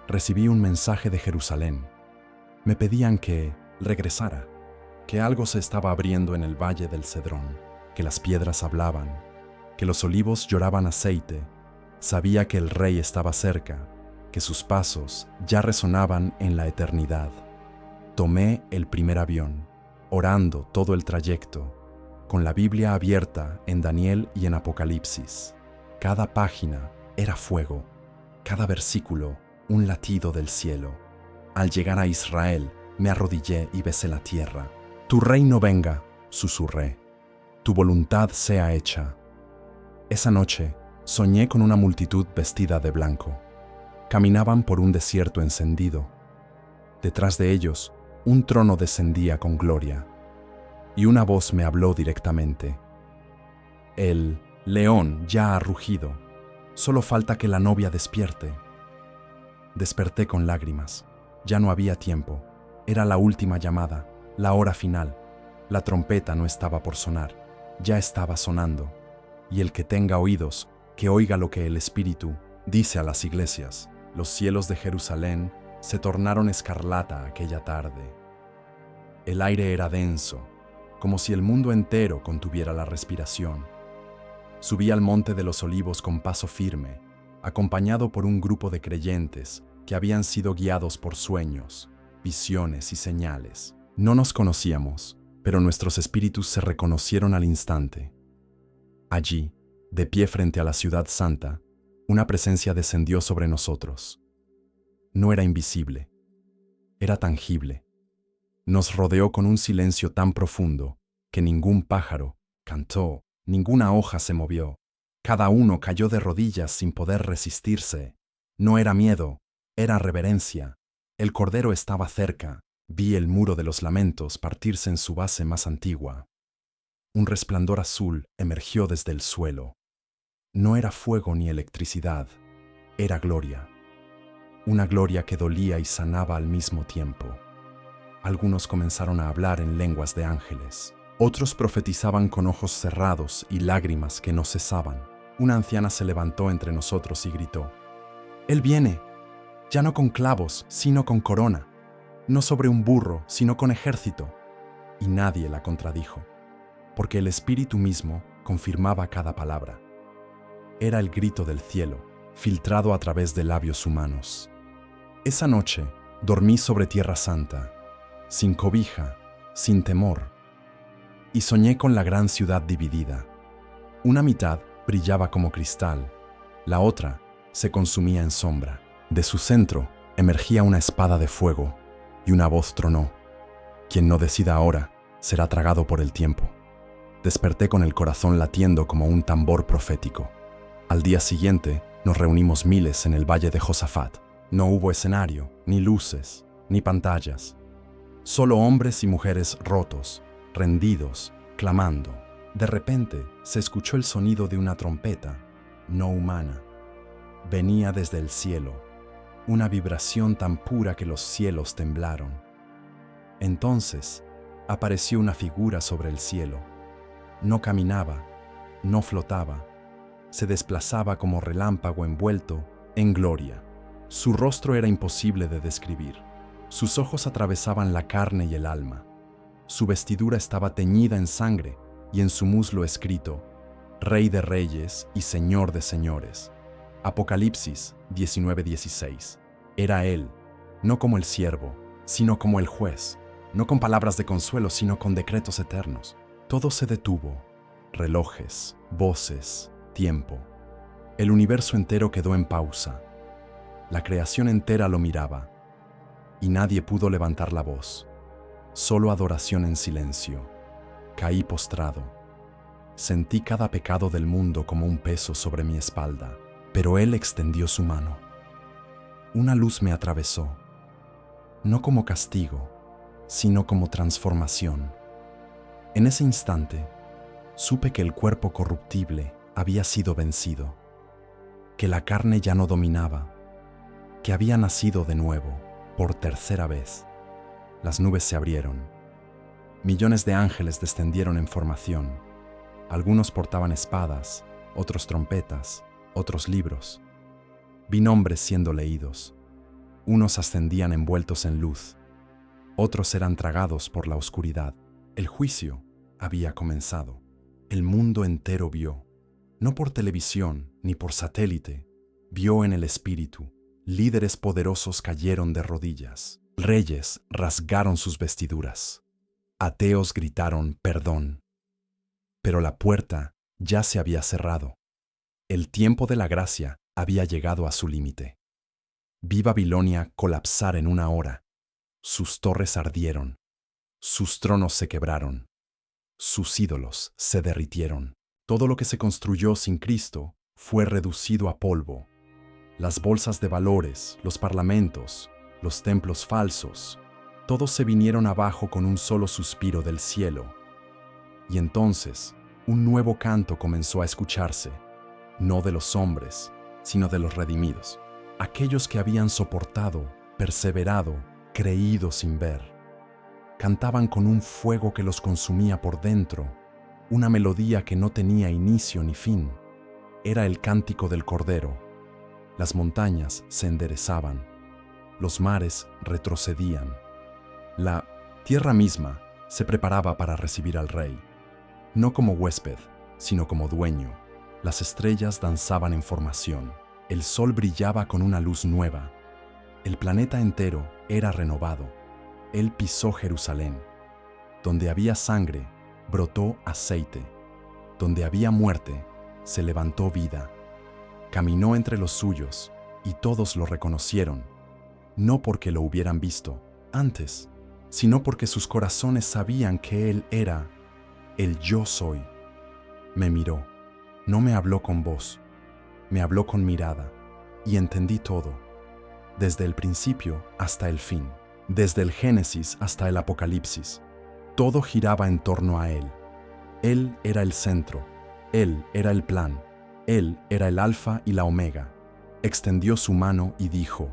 Recibí un mensaje de Jerusalén. Me pedían que regresara, que algo se estaba abriendo en el valle del Cedrón. que las piedras hablaban, que los olivos lloraban aceite. Sabía que el Rey estaba cerca, que sus pasos ya resonaban en la eternidad. Tomé el primer avión, orando todo el trayecto, con la Biblia abierta en Daniel y en Apocalipsis. Cada página era fuego, cada versículo un latido del cielo. Al llegar a Israel, me arrodillé y besé la tierra. Tu reino venga, susurré. Tu voluntad sea hecha. Esa noche, soñé con una multitud vestida de blanco. Caminaban por un desierto encendido. Detrás de ellos, un trono descendía con gloria. Y una voz me habló directamente. El león ya ha rugido. Solo falta que la novia despierte. Desperté con lágrimas. Ya no había tiempo. Era la última llamada, la hora final. La trompeta no estaba por sonar. Ya estaba sonando. Y el que tenga oídos, que oiga lo que el Espíritu dice a las iglesias. Los cielos de Jerusalén se tornaron escarlata aquella tarde. El aire era denso, como si el mundo entero contuviera la respiración. Subí al Monte de los Olivos con paso firme, acompañado por un grupo de creyentes que habían sido guiados por sueños, visiones y señales. No nos conocíamos, pero nuestros espíritus se reconocieron al instante. Allí, de pie frente a la ciudad santa, una presencia descendió sobre nosotros. No era invisible, era tangible. Nos rodeó con un silencio tan profundo que ningún pájaro cantó, ninguna hoja se movió. Cada uno cayó de rodillas sin poder resistirse. No era miedo, era reverencia. El Cordero estaba cerca. Vi el muro de los lamentos partirse en su base más antigua. Un resplandor azul emergió desde el suelo. No era fuego ni electricidad, era gloria. Una gloria que dolía y sanaba al mismo tiempo. Algunos comenzaron a hablar en lenguas de ángeles. Otros profetizaban con ojos cerrados y lágrimas que no cesaban. Una anciana se levantó entre nosotros y gritó: «Él viene, ya no con clavos, sino con corona, no sobre un burro, sino con ejército». Y nadie la contradijo, porque el Espíritu mismo confirmaba cada palabra. Era el grito del cielo, filtrado a través de labios humanos. Esa noche dormí sobre tierra santa, sin cobija, sin temor, y soñé con la gran ciudad dividida. Una mitad brillaba como cristal, la otra se consumía en sombra. De su centro emergía una espada de fuego, y una voz tronó: «Quien no decida ahora será tragado por el tiempo». Desperté con el corazón latiendo como un tambor profético. Al día siguiente nos reunimos miles en el valle de Josafat. No hubo escenario, ni luces, ni pantallas. Solo hombres y mujeres rotos, rendidos, clamando. De repente se escuchó el sonido de una trompeta, no humana. Venía desde el cielo, una vibración tan pura que los cielos temblaron. Entonces apareció una figura sobre el cielo. No caminaba, no flotaba, se desplazaba como relámpago envuelto en gloria. Su rostro era imposible de describir. Sus ojos atravesaban la carne y el alma. Su vestidura estaba teñida en sangre y en su muslo escrito: Rey de Reyes y Señor de Señores. Apocalipsis 19:16. Era él, no como el siervo, sino como el juez, no con palabras de consuelo, sino con decretos eternos. Todo se detuvo: relojes, voces, tiempo. El universo entero quedó en pausa. La creación entera lo miraba, y nadie pudo levantar la voz. Solo adoración en silencio. Caí postrado. Sentí cada pecado del mundo como un peso sobre mi espalda, pero él extendió su mano. Una luz me atravesó, no como castigo, sino como transformación. En ese instante, supe que el cuerpo corruptible había sido vencido, que la carne ya no dominaba, que había nacido de nuevo, por tercera vez. Las nubes se abrieron. Millones de ángeles descendieron en formación. Algunos portaban espadas, otros trompetas, otros libros. Vi nombres siendo leídos. Unos ascendían envueltos en luz, otros eran tragados por la oscuridad. El juicio había comenzado. El mundo entero vio, no por televisión ni por satélite, vio en el espíritu. Líderes poderosos cayeron de rodillas. Reyes rasgaron sus vestiduras. Ateos gritaron perdón. Pero la puerta ya se había cerrado. El tiempo de la gracia había llegado a su límite. Vi Babilonia colapsar en una hora. Sus torres ardieron. Sus tronos se quebraron. Sus ídolos se derritieron. Todo lo que se construyó sin Cristo fue reducido a polvo. Las bolsas de valores, los parlamentos, los templos falsos, todos se vinieron abajo con un solo suspiro del cielo. Y entonces, un nuevo canto comenzó a escucharse, no de los hombres, sino de los redimidos, aquellos que habían soportado, perseverado, creído sin ver. Cantaban con un fuego que los consumía por dentro, una melodía que no tenía inicio ni fin. Era el cántico del Cordero. Las montañas se enderezaban, los mares retrocedían. La tierra misma se preparaba para recibir al rey, no como huésped, sino como dueño. Las estrellas danzaban en formación, el sol brillaba con una luz nueva. El planeta entero era renovado. Él pisó Jerusalén. Donde había sangre, brotó aceite. Donde había muerte, se levantó vida. Caminó entre los suyos, y todos lo reconocieron, no porque lo hubieran visto antes, sino porque sus corazones sabían que Él era el Yo Soy. Me miró, no me habló con voz, me habló con mirada, y entendí todo, desde el principio hasta el fin, desde el Génesis hasta el Apocalipsis. Todo giraba en torno a Él. Él era el centro, Él era el plan. Él era el Alfa y la Omega. Extendió su mano y dijo: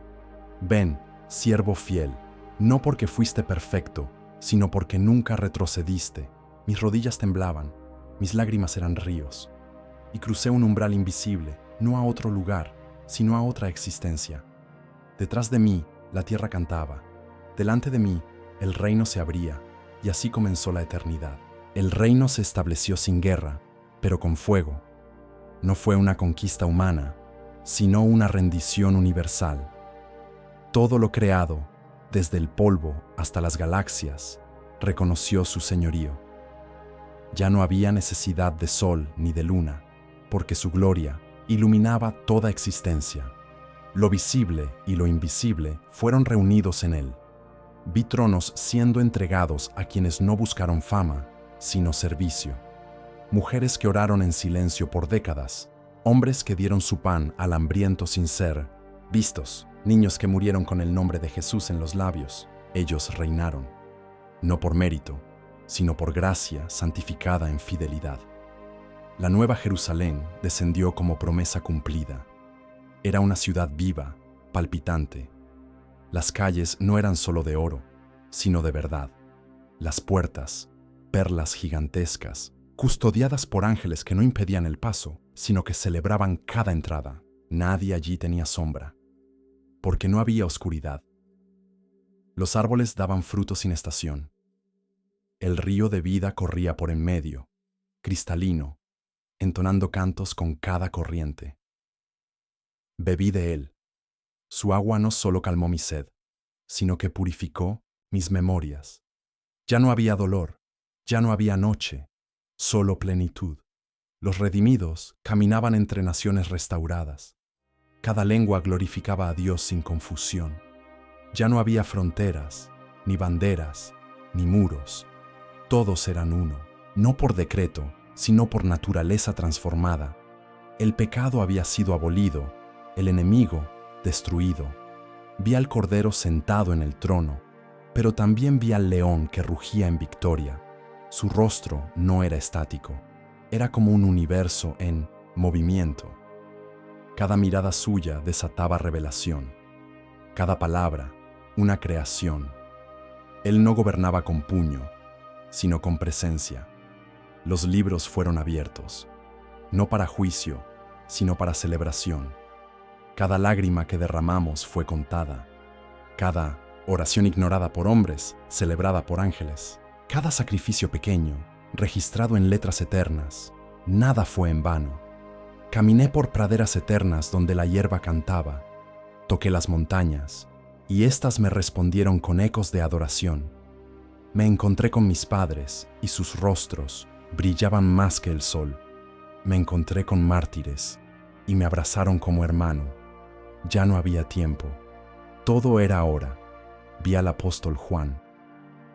Ven, siervo fiel, no porque fuiste perfecto, sino porque nunca retrocediste. Mis rodillas temblaban, mis lágrimas eran ríos, y crucé un umbral invisible, no a otro lugar, sino a otra existencia. Detrás de mí, la tierra cantaba. Delante de mí, el reino se abría, y así comenzó la eternidad. El reino se estableció sin guerra, pero con fuego. No fue una conquista humana, sino una rendición universal. Todo lo creado, desde el polvo hasta las galaxias, reconoció su señorío. Ya no había necesidad de sol ni de luna, porque su gloria iluminaba toda existencia. Lo visible y lo invisible fueron reunidos en él. Vi tronos siendo entregados a quienes no buscaron fama, sino servicio. Mujeres que oraron en silencio por décadas, hombres que dieron su pan al hambriento sin ser vistos, niños que murieron con el nombre de Jesús en los labios. Ellos reinaron, no por mérito, sino por gracia santificada en fidelidad. La nueva Jerusalén descendió como promesa cumplida. Era una ciudad viva, palpitante. Las calles no eran solo de oro, sino de verdad. Las puertas, perlas gigantescas, custodiadas por ángeles que no impedían el paso, sino que celebraban cada entrada. Nadie allí tenía sombra, porque no había oscuridad. Los árboles daban fruto sin estación. El río de vida corría por en medio, cristalino, entonando cantos con cada corriente. Bebí de él. Su agua no solo calmó mi sed, sino que purificó mis memorias. Ya no había dolor, ya no había noche, solo plenitud. Los redimidos caminaban entre naciones restauradas. Cada lengua glorificaba a Dios sin confusión. Ya no había fronteras, ni banderas, ni muros. Todos eran uno, no por decreto, sino por naturaleza transformada. El pecado había sido abolido, el enemigo destruido. Vi al Cordero sentado en el trono, pero también vi al león que rugía en victoria. Su rostro no era estático, era como un universo en movimiento. Cada mirada suya desataba revelación, cada palabra una creación. Él no gobernaba con puño, sino con presencia. Los libros fueron abiertos, no para juicio, sino para celebración. Cada lágrima que derramamos fue contada, cada oración ignorada por hombres, celebrada por ángeles. Cada sacrificio pequeño, registrado en letras eternas. Nada fue en vano. Caminé por praderas eternas donde la hierba cantaba. Toqué las montañas, y éstas me respondieron con ecos de adoración. Me encontré con mis padres, y sus rostros brillaban más que el sol. Me encontré con mártires, y me abrazaron como hermano. Ya no había tiempo. Todo era ahora. Vi al apóstol Juan.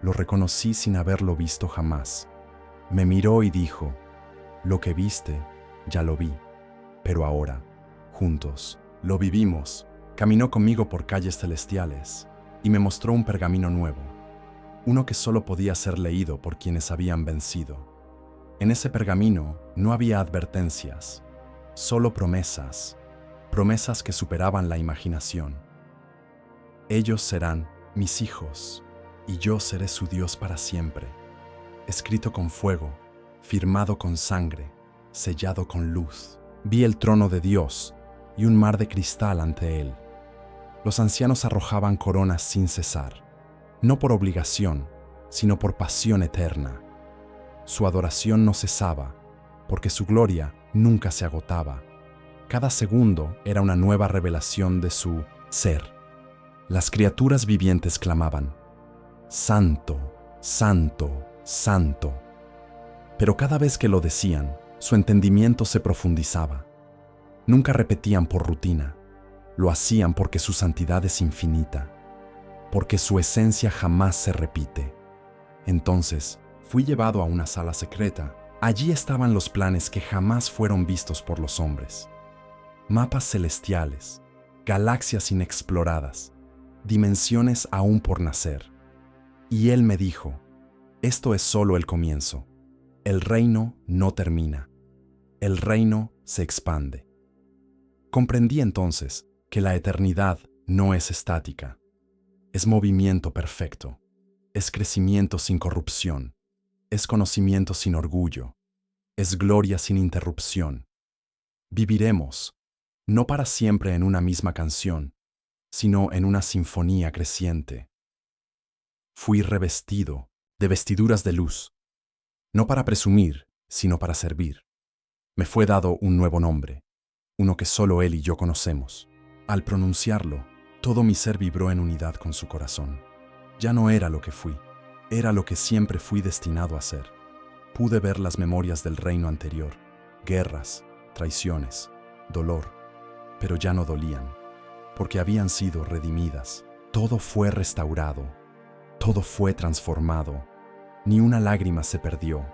Lo reconocí sin haberlo visto jamás. Me miró y dijo: lo que viste, ya lo vi, pero ahora, juntos, lo vivimos. Caminó conmigo por calles celestiales y me mostró un pergamino nuevo, uno que solo podía ser leído por quienes habían vencido. En ese pergamino no había advertencias, solo promesas, promesas que superaban la imaginación. Ellos serán mis hijos, y yo seré su Dios para siempre. Escrito con fuego, firmado con sangre, sellado con luz. Vi el trono de Dios y un mar de cristal ante él. Los ancianos arrojaban coronas sin cesar, no por obligación, sino por pasión eterna. Su adoración no cesaba, porque su gloria nunca se agotaba. Cada segundo era una nueva revelación de su ser. Las criaturas vivientes clamaban: Santo, Santo, Santo. Pero cada vez que lo decían, su entendimiento se profundizaba. Nunca repetían por rutina, lo hacían porque su santidad es infinita, porque su esencia jamás se repite. Entonces, fui llevado a una sala secreta. Allí estaban los planes que jamás fueron vistos por los hombres. Mapas celestiales, galaxias inexploradas, dimensiones aún por nacer. Y él me dijo: esto es solo el comienzo. El reino no termina. El reino se expande. Comprendí entonces que la eternidad no es estática. Es movimiento perfecto. Es crecimiento sin corrupción. Es conocimiento sin orgullo. Es gloria sin interrupción. Viviremos, no para siempre en una misma canción, sino en una sinfonía creciente. Fui revestido de vestiduras de luz, no para presumir, sino para servir. Me fue dado un nuevo nombre, uno que solo él y yo conocemos. Al pronunciarlo, todo mi ser vibró en unidad con su corazón. Ya no era lo que fui, era lo que siempre fui destinado a ser. Pude ver las memorias del reino anterior, guerras, traiciones, dolor, pero ya no dolían, porque habían sido redimidas. Todo fue restaurado, todo fue transformado, ni una lágrima se perdió.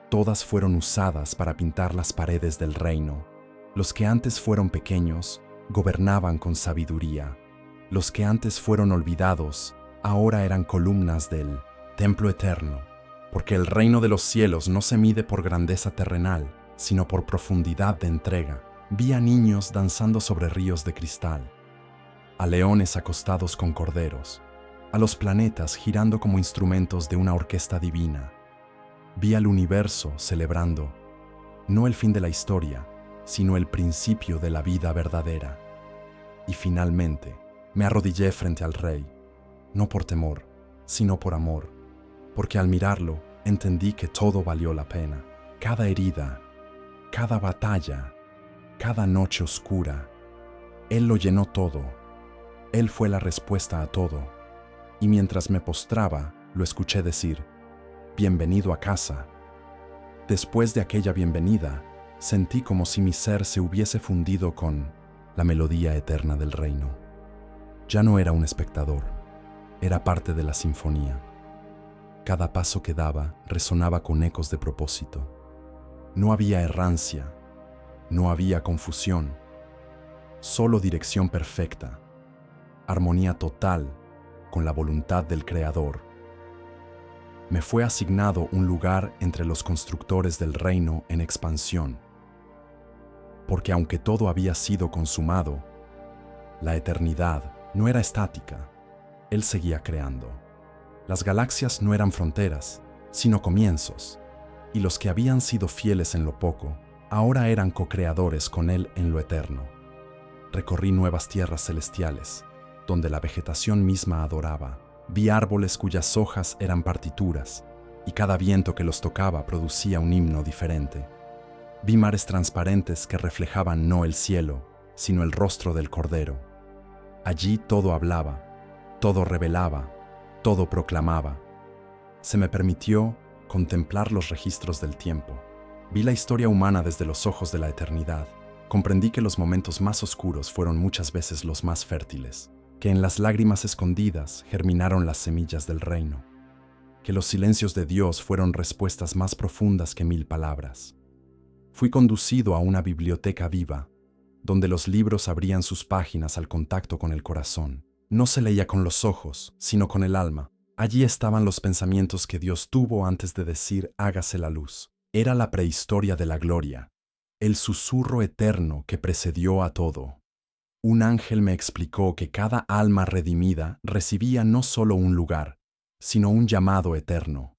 Todas fueron usadas para pintar las paredes del reino. Los que antes fueron pequeños, gobernaban con sabiduría. Los que antes fueron olvidados, ahora eran columnas del templo eterno, porque el reino de los cielos no se mide por grandeza terrenal, sino por profundidad de entrega. Vi a niños danzando sobre ríos de cristal, a leones acostados con corderos, a los planetas girando como instrumentos de una orquesta divina. Vi al universo celebrando, no el fin de la historia, sino el principio de la vida verdadera. Y finalmente, me arrodillé frente al Rey, no por temor, sino por amor, porque al mirarlo, entendí que todo valió la pena. Cada herida, cada batalla, cada noche oscura, Él lo llenó todo. Él fue la respuesta a todo. Y mientras me postraba, lo escuché decir: bienvenido a casa. Después de aquella bienvenida, sentí como si mi ser se hubiese fundido con la melodía eterna del reino. Ya no era un espectador, era parte de la sinfonía. Cada paso que daba resonaba con ecos de propósito. No había errancia, no había confusión, solo dirección perfecta, armonía total con la voluntad del Creador. Me fue asignado un lugar entre los constructores del reino en expansión, porque aunque todo había sido consumado, la eternidad no era estática, Él seguía creando. Las galaxias no eran fronteras, sino comienzos, y los que habían sido fieles en lo poco, ahora eran co-creadores con Él en lo eterno. Recorrí nuevas tierras celestiales, donde la vegetación misma adoraba. Vi árboles cuyas hojas eran partituras, y cada viento que los tocaba producía un himno diferente. Vi mares transparentes que reflejaban no el cielo, sino el rostro del Cordero. Allí todo hablaba, todo revelaba, todo proclamaba. Se me permitió contemplar los registros del tiempo. Vi la historia humana desde los ojos de la eternidad. Comprendí que los momentos más oscuros fueron muchas veces los más fértiles, que en las lágrimas escondidas germinaron las semillas del reino, que los silencios de Dios fueron respuestas más profundas que 1000 palabras. Fui conducido a una biblioteca viva, donde los libros abrían sus páginas al contacto con el corazón. No se leía con los ojos, sino con el alma. Allí estaban los pensamientos que Dios tuvo antes de decir hágase la luz. Era la prehistoria de la gloria, el susurro eterno que precedió a todo. Un ángel me explicó que cada alma redimida recibía no solo un lugar, sino un llamado eterno.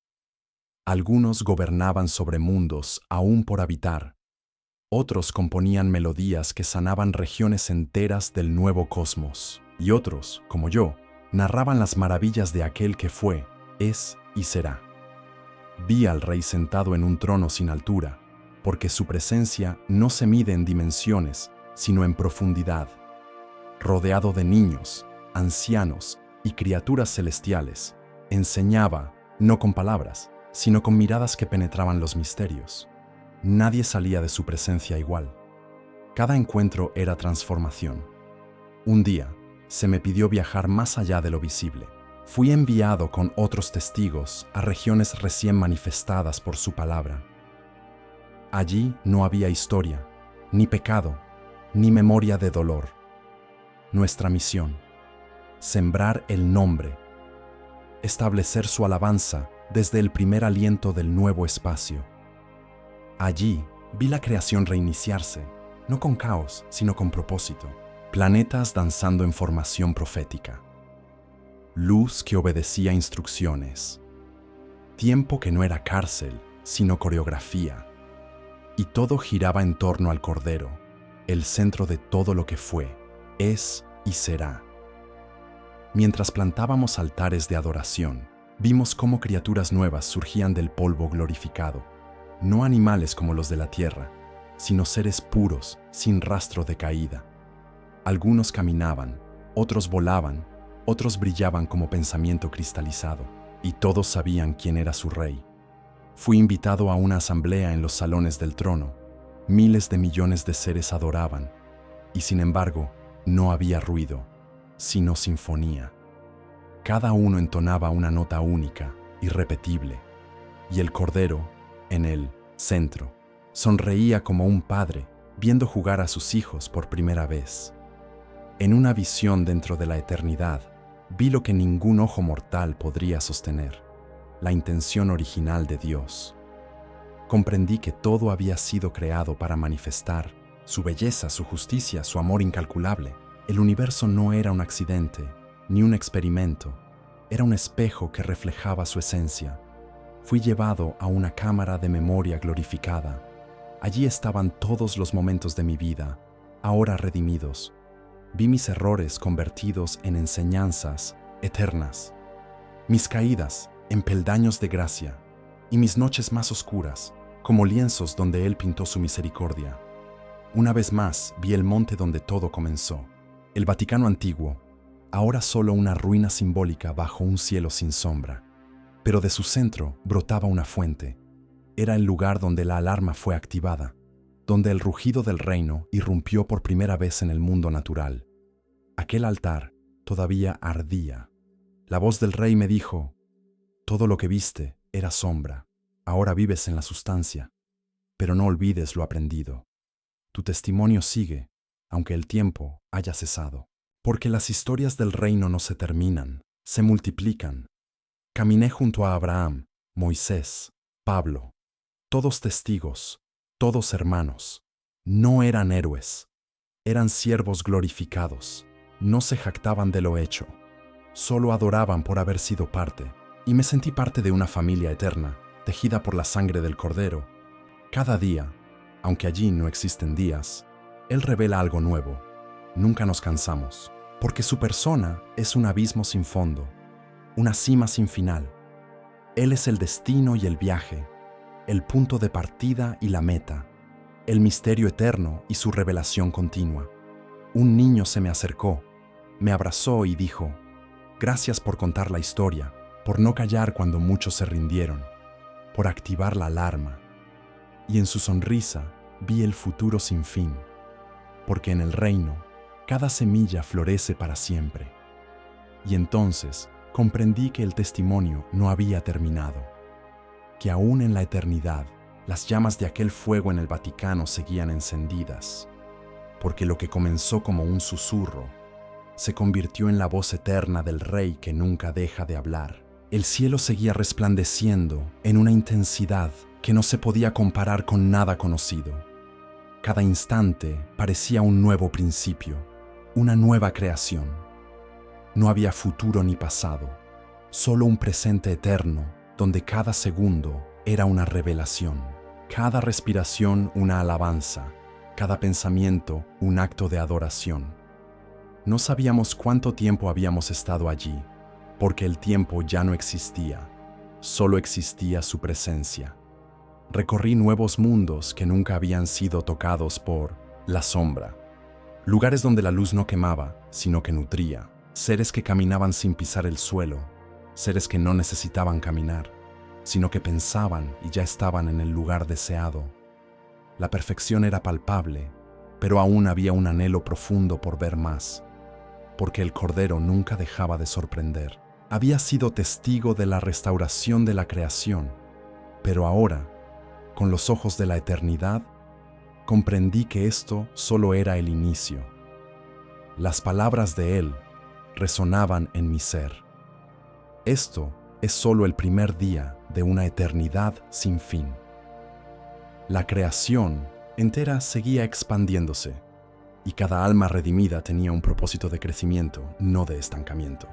Algunos gobernaban sobre mundos aún por habitar. Otros componían melodías que sanaban regiones enteras del nuevo cosmos. Y otros, como yo, narraban las maravillas de aquel que fue, es y será. Vi al Rey sentado en un trono sin altura, porque su presencia no se mide en dimensiones, sino en profundidad. Rodeado de niños, ancianos y criaturas celestiales, enseñaba, no con palabras, sino con miradas que penetraban los misterios. Nadie salía de su presencia igual. Cada encuentro era transformación. Un día, se me pidió viajar más allá de lo visible. Fui enviado con otros testigos a regiones recién manifestadas por su palabra. Allí no había historia, ni pecado, ni memoria de dolor. Nuestra misión: sembrar el nombre, establecer su alabanza desde el primer aliento del nuevo espacio. Allí vi la creación reiniciarse, no con caos, sino con propósito. Planetas danzando en formación profética. Luz que obedecía instrucciones. Tiempo que no era cárcel, sino coreografía. Y todo giraba en torno al Cordero, el centro de todo lo que fue, es y será. Mientras plantábamos altares de adoración, vimos cómo criaturas nuevas surgían del polvo glorificado. No animales como los de la tierra, sino seres puros, sin rastro de caída. Algunos caminaban, otros volaban, otros brillaban como pensamiento cristalizado, y todos sabían quién era su rey. Fui invitado a una asamblea en los salones del trono. Miles de millones de seres adoraban, y sin embargo, no había ruido, sino sinfonía. Cada uno entonaba una nota única, irrepetible, y el Cordero, en el centro, sonreía como un padre viendo jugar a sus hijos por primera vez. En una visión dentro de la eternidad, vi lo que ningún ojo mortal podría sostener, la intención original de Dios. Comprendí que todo había sido creado para manifestar su belleza, su justicia, su amor incalculable. El universo no era un accidente, ni un experimento, era un espejo que reflejaba su esencia. Fui llevado a una cámara de memoria glorificada. Allí estaban todos los momentos de mi vida, ahora redimidos. Vi mis errores convertidos en enseñanzas eternas, mis caídas en peldaños de gracia y mis noches más oscuras como lienzos donde Él pintó su misericordia. Una vez más vi el monte donde todo comenzó, el Vaticano antiguo, ahora solo una ruina simbólica bajo un cielo sin sombra. Pero de su centro brotaba una fuente. Era el lugar donde la alarma fue activada, donde el rugido del reino irrumpió por primera vez en el mundo natural. Aquel altar todavía ardía. La voz del rey me dijo: todo lo que viste era sombra, ahora vives en la sustancia, pero no olvides lo aprendido. Tu testimonio sigue, aunque el tiempo haya cesado. Porque las historias del reino no se terminan, se multiplican. Caminé junto a Abraham, Moisés, Pablo, todos testigos, todos hermanos. No eran héroes, eran siervos glorificados. No se jactaban de lo hecho, solo adoraban por haber sido parte, y me sentí parte de una familia eterna, tejida por la sangre del Cordero. Cada día, aunque allí no existen días, Él revela algo nuevo. Nunca nos cansamos, porque su persona es un abismo sin fondo, una cima sin final. Él es el destino y el viaje, el punto de partida y la meta, el misterio eterno y su revelación continua. Un niño se me acercó, me abrazó y dijo: gracias por contar la historia, por no callar cuando muchos se rindieron, por activar la alarma. Y en su sonrisa vi el futuro sin fin, porque en el reino cada semilla florece para siempre. Y entonces comprendí que el testimonio no había terminado, que aún en la eternidad las llamas de aquel fuego en el Vaticano seguían encendidas, porque lo que comenzó como un susurro se convirtió en la voz eterna del Rey que nunca deja de hablar. El cielo seguía resplandeciendo en una intensidad que no se podía comparar con nada conocido. Cada instante parecía un nuevo principio, una nueva creación. No había futuro ni pasado, solo un presente eterno donde cada segundo era una revelación, cada respiración una alabanza, cada pensamiento un acto de adoración. No sabíamos cuánto tiempo habíamos estado allí, porque el tiempo ya no existía, solo existía su presencia. Recorrí nuevos mundos que nunca habían sido tocados por la sombra, lugares donde la luz no quemaba, sino que nutría, seres que caminaban sin pisar el suelo, seres que no necesitaban caminar, sino que pensaban y ya estaban en el lugar deseado. La perfección era palpable, pero aún había un anhelo profundo por ver más, porque el Cordero nunca dejaba de sorprender. Había sido testigo de la restauración de la creación, pero ahora, con los ojos de la eternidad, comprendí que esto solo era el inicio. Las palabras de Él resonaban en mi ser. Esto es solo el primer día de una eternidad sin fin. La creación entera seguía expandiéndose, y cada alma redimida tenía un propósito de crecimiento, no de estancamiento.